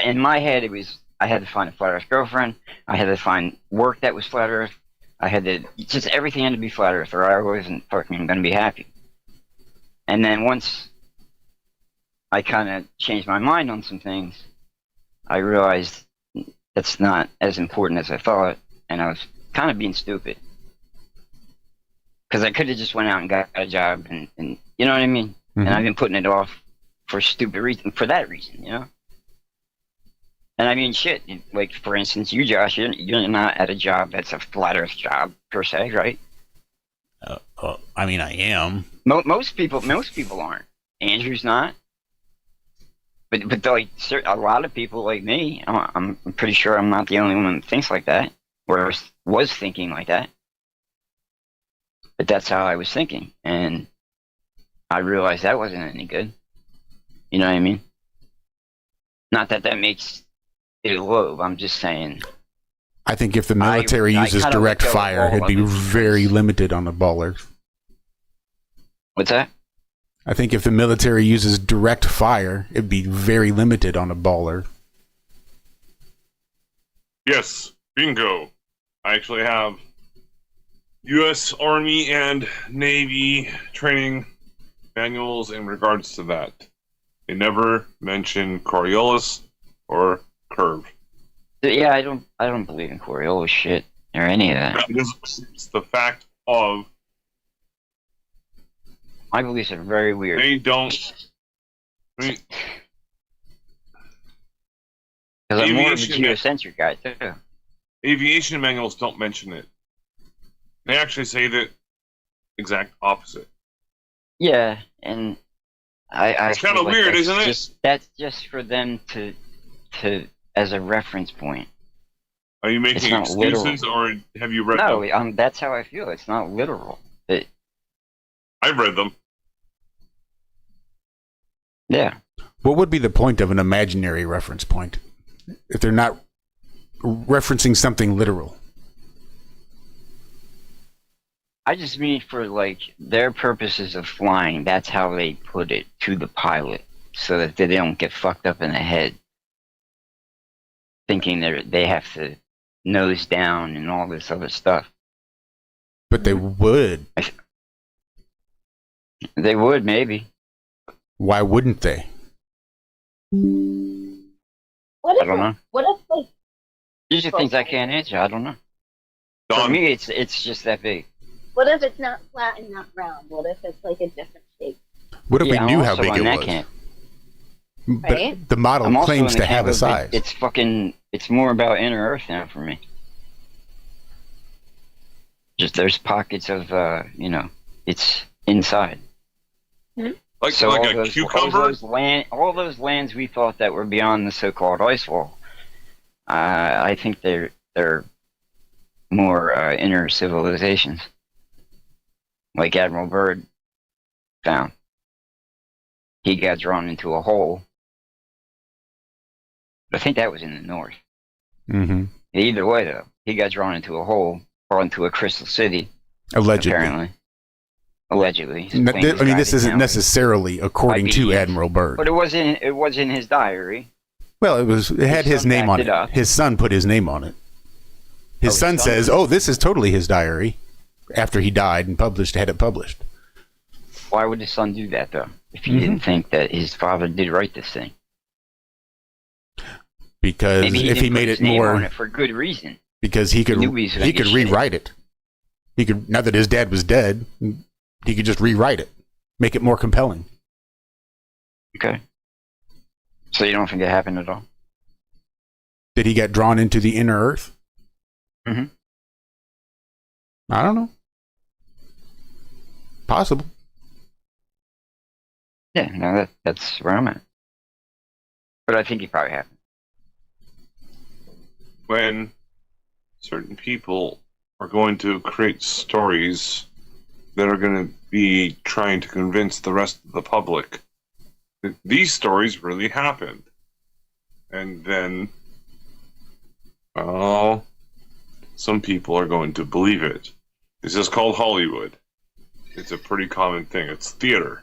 In my head, it was, I had to find a flat earth girlfriend. I had to find work that was flat earth. I had to, just everything had to be flat earth, or I wasn't fucking going to be happy. And then once I kind of changed my mind on some things, I realized that's not as important as I thought, and I was kind of being stupid. Because I could have just went out and got a job, and you know what I mean? Mm-hmm. And I've been putting it off for stupid reason, for that reason, you know? And I mean, shit, like, for instance, you, Josh, you're not at a job that's a flat earth job, per se, right? I mean, I am. Most people aren't. Andrew's not. But like, a lot of people like me, I'm pretty sure I'm not the only one that thinks like that, or was thinking like that. But that's how I was thinking, and I realized that wasn't any good. You know what I mean? Not that that makes it low. I'm just saying. I think if the military uses direct fire, it'd be very limited on the ballers. What's that? I think if the military uses direct fire, it'd be very limited on a baller. Yes, bingo. I actually have U.S. Army and Navy training manuals in regards to that. They never mention Coriolis or Curve. Yeah, I don't believe in Coriolis shit or any of that. It's the fact of, my beliefs are very weird. They don't. I mean, because I'm more of a geocentric guy too. Aviation manuals don't mention it. They actually say the exact opposite. Yeah, and I it's kind of weird, isn't it? That's just for them to as a reference point. Are you making excuses, or have you read them? No, that's how I feel. It's not literal. I've read them. Yeah. What would be the point of an imaginary reference point if they're not referencing something literal? I just mean for, like, their purposes of flying, that's how they put it to the pilot, so that they don't get fucked up in the head thinking they have to nose down and all this other stuff. But they would. They would, maybe. Why wouldn't they? What if, I don't know. What if, like... These are things I can't answer. I don't know. For me, it's just that big. What if it's not flat and not round? What if it's, like, a different shape? What if we knew how big it was? But right? the model claims to have a size. It's more about inner Earth now for me. Just there's pockets of, it's inside. Mm-hmm. Like a cucumber? All those lands we thought that were beyond the so-called ice wall, I think they're more inner civilizations, like Admiral Byrd found. He got drawn into a hole. I think that was in the north. Mm-hmm. Either way, though, he got drawn into a hole or into a crystal city. Allegedly. Apparently. Allegedly. I mean, this isn't necessarily according to Admiral Byrd. But it was in his diary. Well, it had his name on it. His son put his name on it. His son says, this is totally his diary, after he died and had it published. Why would his son do that, though, if he didn't think that his father did write this thing? Because if he made it more... for good reason. Because he could rewrite it. He could, now that his dad was dead, he could just rewrite it. Make it more compelling. Okay. So you don't think it happened at all? Did he get drawn into the inner Earth? Mm-hmm. I don't know. Possible. Yeah, no, that's where I'm at. But I think he probably happened. when certain people are going to create stories that are going to be trying to convince the rest of the public that these stories really happened. And then, well, some people are going to believe it. This is called Hollywood. It's a pretty common thing. It's theater.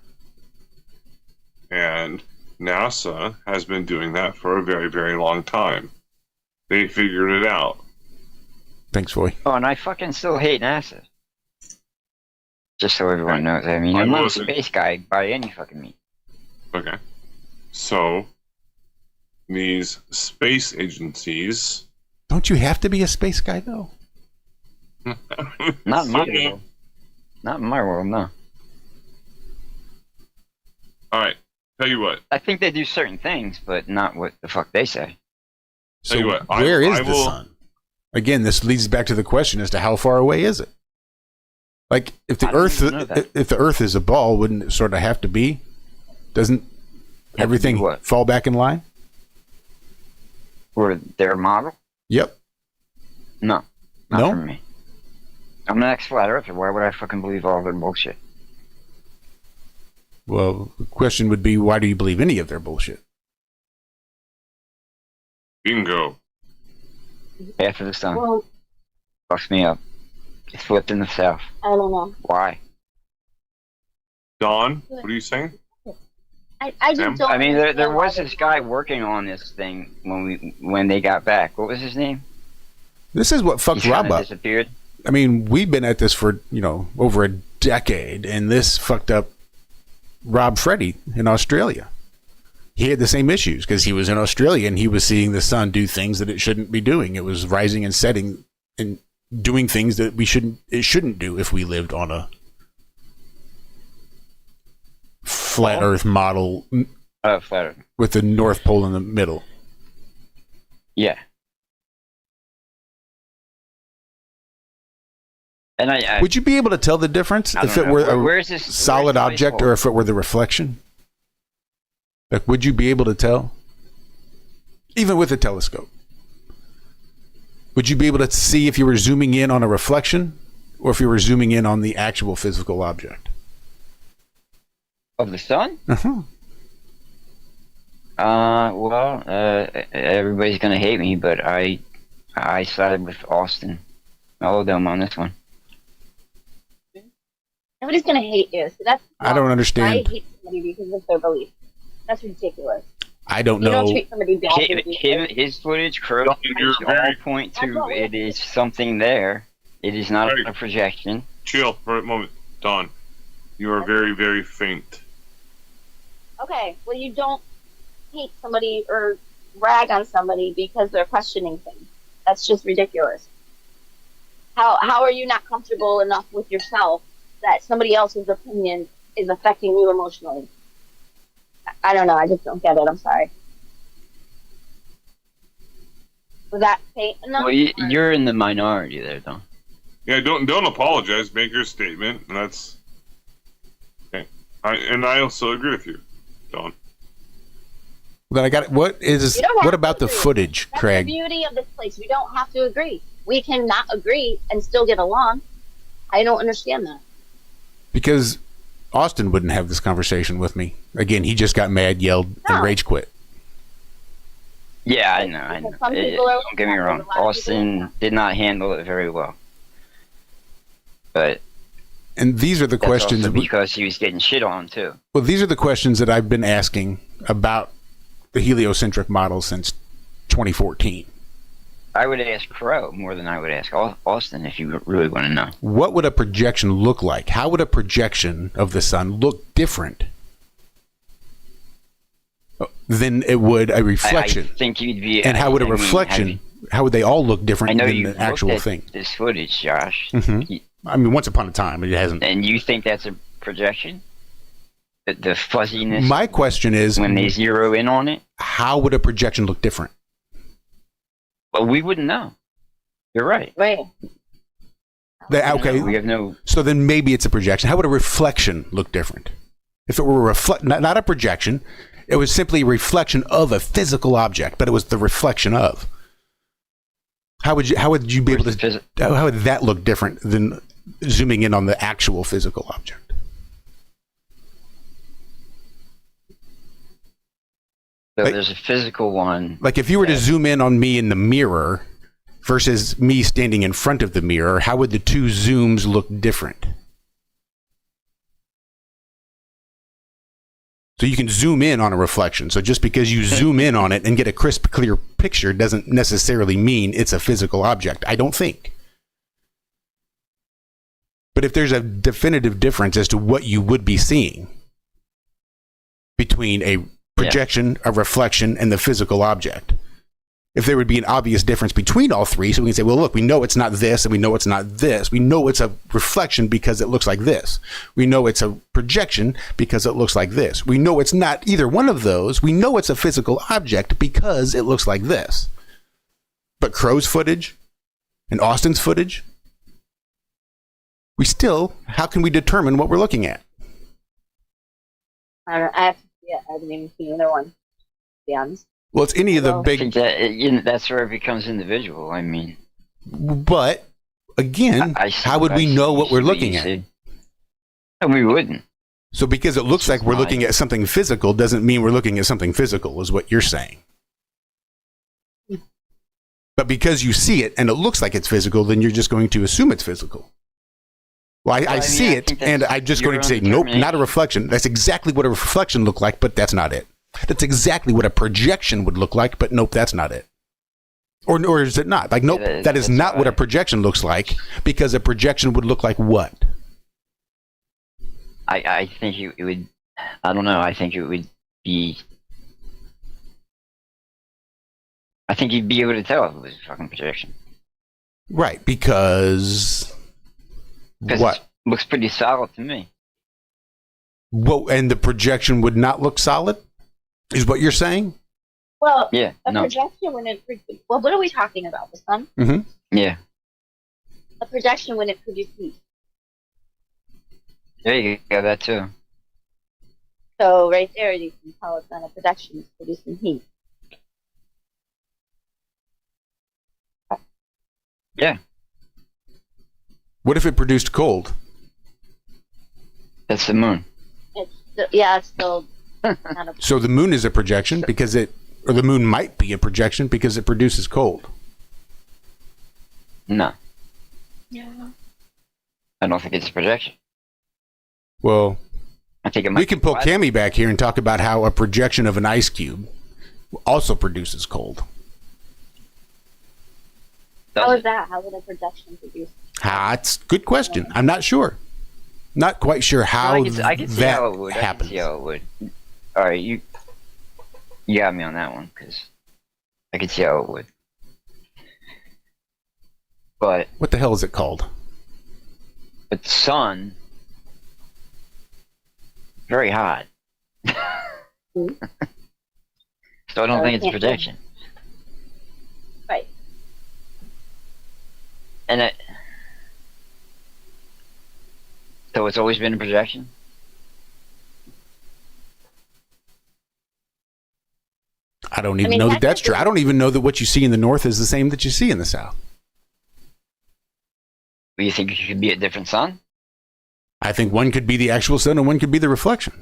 And NASA has been doing that for a very, very long time. They figured it out. Thanks, Foy. Oh, and I fucking still hate NASA. Just so everyone knows. I mean, I'm not a space guy by any fucking means. Okay. So, these space agencies... Don't you have to be a space guy, though? Not in my world. Not in my world, no. Alright, tell you what. I think they do certain things, but not what the fuck they say. So, where is the sun? Again, this leads back to the question as to how far away is it? Like, if the Earth is a ball, wouldn't it sort of have to be? Doesn't everything fall back in line? Or their model? Yep. No. Not for me. I'm an ex-flat earther. Why would I fucking believe all their bullshit? Well, the question would be, why do you believe any of their bullshit? Bingo. After the sun. Fucks me up. It's flipped in the south. I don't know. Why? Dawn, what are you saying? I just don't. I mean, there was this guy working on this thing when they got back. What was his name? This is what fucked Rob up. Disappeared. I mean, we've been at this for, over a decade, and this fucked up Rob Freddy in Australia. He had the same issues because he was in Australia and he was seeing the sun do things that it shouldn't be doing. It was rising and setting and doing things that it shouldn't do if we lived on a flat Earth model. Flat Earth. With the North Pole in the middle. Yeah. And would you be able to tell the difference if it were a solid object or if it were the reflection? Like, would you be able to tell? Even with a telescope. Would you be able to see if you were zooming in on a reflection or if you were zooming in on the actual physical object? Of the sun? Uh-huh. Everybody's going to hate me, but I sided with Austin Melodome on this one. Nobody's gonna hate you. So that's I don't understand. I hate somebody because of their belief. That's ridiculous. I don't know. You don't treat somebody badly. His footage, Crow, all point to it is something there. It is not a projection. Chill for a moment. Dawn, you are very, very faint. Okay, well, you don't hate somebody or rag on somebody because they're questioning things. That's just ridiculous. How are you not comfortable enough with yourself that somebody else's opinion is affecting you emotionally? I don't know. I just don't get it. I'm sorry. Was that faint enough? Well, you're in the minority there, Don. Yeah, don't apologize. Make your statement, and that's okay. I also agree with you, Don. Then I got it. What about the footage, That's Craig? the beauty of this place. We don't have to agree. We can not agree and still get along. I don't understand that. Because Austin wouldn't have this conversation with me. Again, he just got mad, yelled, and rage quit. Yeah, I know. Don't get me wrong. Austin did not handle it very well. And these are the questions. Also because he was getting shit on, too. Well, these are the questions that I've been asking about the heliocentric model since 2014. I would ask Crow more than I would ask Austin if you really want to know. What would a projection look like? How would a projection of the sun look different than it would a reflection? I think you'd be. And how would a reflection? How would they all look different than the actual thing? This footage, Josh. Mm-hmm. I mean, once upon a time, it hasn't. And you think that's a projection? The fuzziness. My question is, when they zero in on it, how would a projection look different? Well, we wouldn't know. You're right. Right. Okay. We have no. So then maybe it's a projection. How would a reflection look different? If it were a not a projection, it was simply a reflection of a physical object, but it was the reflection of. How would you be able to? How would that look different than zooming in on the actual physical object? So there's a physical one. Like if you were to zoom in on me in the mirror versus me standing in front of the mirror, how would the two zooms look different? So you can zoom in on a reflection. So just because you zoom in on it and get a crisp, clear picture doesn't necessarily mean it's a physical object, I don't think. But if there's a definitive difference as to what you would be seeing between a projection, a reflection, and the physical object, if there would be an obvious difference between all three, so we can say, well, look, we know it's not this, and we know it's not this. We know it's a reflection because it looks like this. We know it's a projection because it looks like this. We know it's not either one of those. We know it's a physical object because it looks like this. But Crow's footage and Austin's footage, how can we determine what we're looking at? I don't know. I have to see it. I haven't even seen either one, to be honest. Well, it's any of the big... That's where it becomes individual, I mean. But, again, how would we know what we're looking at? And we wouldn't. So because it looks like we're looking at something physical doesn't mean we're looking at something physical, is what you're saying. But because you see it and it looks like it's physical, then you're just going to assume it's physical. Well, I see it, and I'm just going to say, nope, not a reflection. That's exactly what a reflection looked like, but that's not it. That's exactly what a projection would look like, but nope, that's not it. Or is it not? Like, nope, that is not what a projection looks like, because a projection would look like what? I think it would, I don't know, I think it would be, I think you'd be able to tell if it was a fucking projection. Right, because what? It looks pretty solid to me. Well, and the projection would not look solid? Is what you're saying? Well, projection when it... Well, what are we talking about? The sun? Mm-hmm. Yeah. A projection when it produces heat. There you go, that too. So right there, you can tell it's not a projection, it's producing heat. Yeah. What if it produced cold? That's the moon. It's still not a... So the moon is a projection because or the moon might be a projection because it produces cold. No. Yeah. I don't think it's a projection. Well, I think we can pull Cami back here and talk about how a projection of an ice cube also produces cold. How is that? How would a projection produce? It's a good question. I'm not sure. Not quite sure how I can see that how it would. happens. I can see how it would. All right, you got me on that one because I can see how it would. But what the hell is it called? But sun, very hot. So I don't think it's a projection. Right. And so it's always been a projection? I don't even know that that's true. I don't even know that what you see in the north is the same that you see in the south. Do you think it could be a different sun? I think one could be the actual sun and one could be the reflection.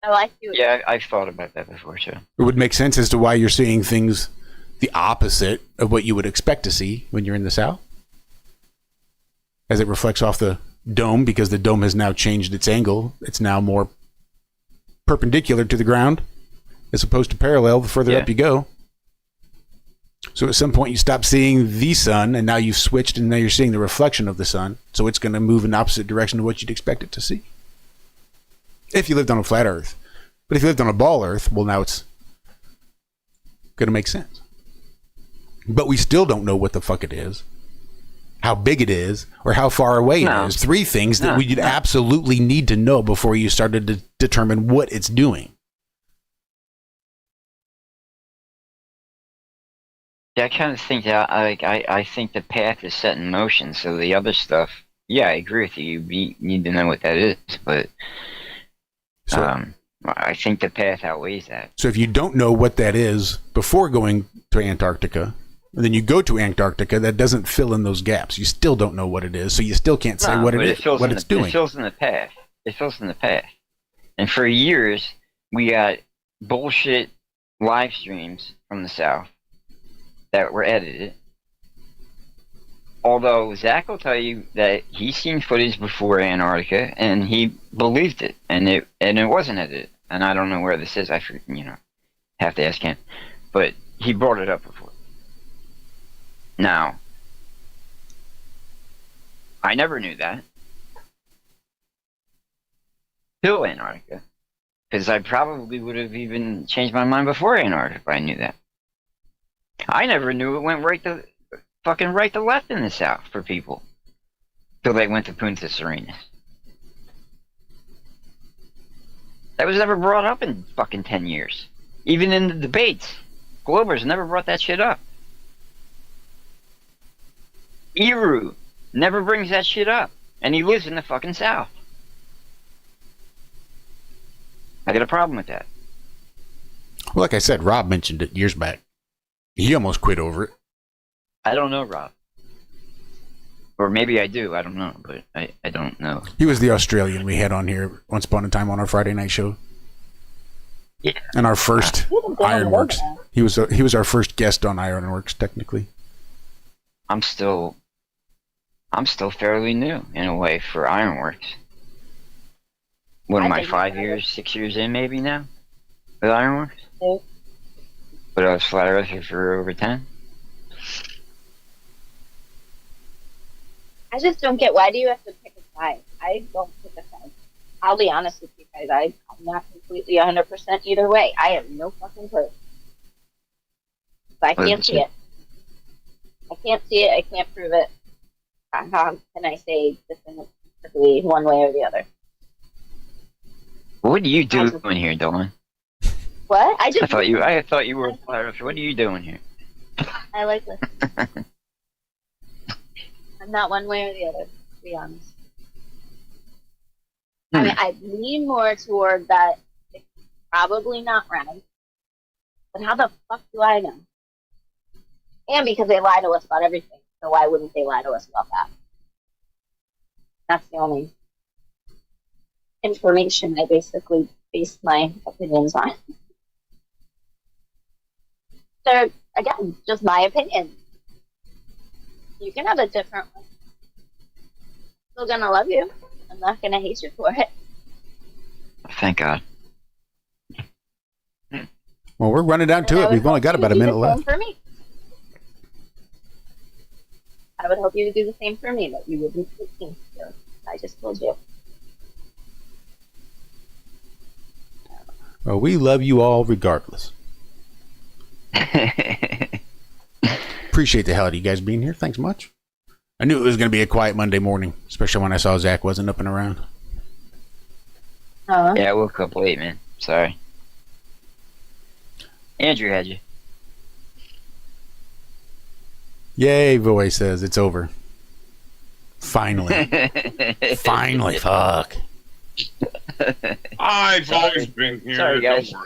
I like you. Yeah, I've thought about that before too. It would make sense as to why you're seeing things the opposite of what you would expect to see when you're in the south, as it reflects off the dome, because the dome has now changed its angle. It's now more perpendicular to the ground as opposed to parallel the further up you go. So at some point you stop seeing the sun and now you've switched and now you're seeing the reflection of the sun. So it's going to move in the opposite direction of what you'd expect it to see. If you lived on a flat earth. But if you lived on a ball earth, well, now it's going to make sense. But we still don't know what the fuck it is, how big it is, or how far away it is. Three things that we'd absolutely need to know before you started to determine what it's doing. Yeah, I kind of think that I think the path is set in motion. So the other stuff, yeah, I agree with you. You need to know what that is, but I think the path outweighs that. So if you don't know what that is before going to Antarctica, and then you go to Antarctica, that doesn't fill in those gaps. You still don't know what it is, so you still can't say what it is, what it's doing. It fills in the path. It fills in the path. And for years, we got bullshit live streams from the South that were edited. Although Zack will tell you that he's seen footage before Antarctica and he believed it, and it wasn't edited. And I don't know where this is. I have to ask him, but he brought it up before. Now, I never knew that till Antarctica, because I probably would have even changed my mind before Antarctica if I knew that. I never knew it went right to left in the South for people till they went to Punta Serenas. That was never brought up in fucking 10 years. Even in the debates, Glober's never brought that shit up. Eru never brings that shit up, and he lives in the fucking South. I got a problem with that. Well, like I said, Rob mentioned it years back. He almost quit over it. I don't know Rob. Or maybe I do, I don't know, but I don't know. He was the Australian we had on here once upon a time on our Friday night show. Yeah. And our first IRONWORX. He was our first guest on IRONWORX, technically. I'm still fairly new in a way for IRONWORX. What am I, 5 years, 6 years in maybe now with IRONWORX? Nope. But I was Flat Earther for over 10. I just don't get, why do you have to pick a side? I don't pick a side. I'll be honest with you guys, I'm not completely 100% either way. I have no fucking clue. I can't see it. I can't see it, I can't prove it. How can I say definitively one way or the other? What are you doing here, Dylan? What? I thought you were a Flat Earther. What are you doing here? I like this. I'm not one way or the other, to be honest. I mean, I lean more toward that it's probably not right. But how the fuck do I know? And because they lie to us about everything, so why wouldn't they lie to us about that? That's the only information I basically base my opinions on. So, again, just my opinion. You can have a different one. I'm still gonna love you. I'm not gonna hate you for it. Thank God. Well, we're running down to it. We've only got about a minute left. For me. I would hope you would do the same for me, but you wouldn't speak. So I just told you. Well, we love you all regardless. Appreciate the hell out of you guys being here. Thanks much. I knew it was going to be a quiet Monday morning, especially when I saw Zack wasn't up and around. Yeah, I woke up late, man. Sorry. Andrew had you. Yay, Voy says it's over. Finally. Finally, fuck. I've always been here. Sorry, guys. Don't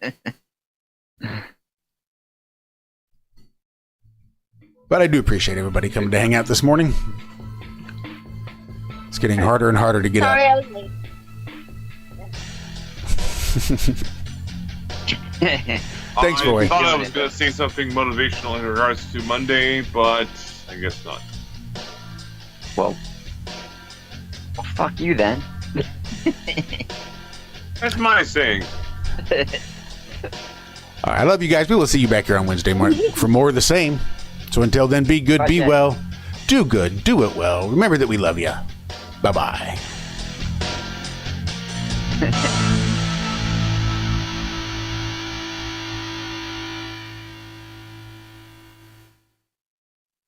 worry. But I do appreciate everybody coming to hang out this morning. It's getting harder and harder to get Sorry, up. I was late. Thanks, Voy. I thought I was going to say something motivational in regards to Monday, but I guess not. Well, fuck you then. That's my saying. All right, I love you guys. We will see you back here on Wednesday morning for more of the same. So until then, be good, be well, do good, do it well. Remember that we love you. Bye-bye.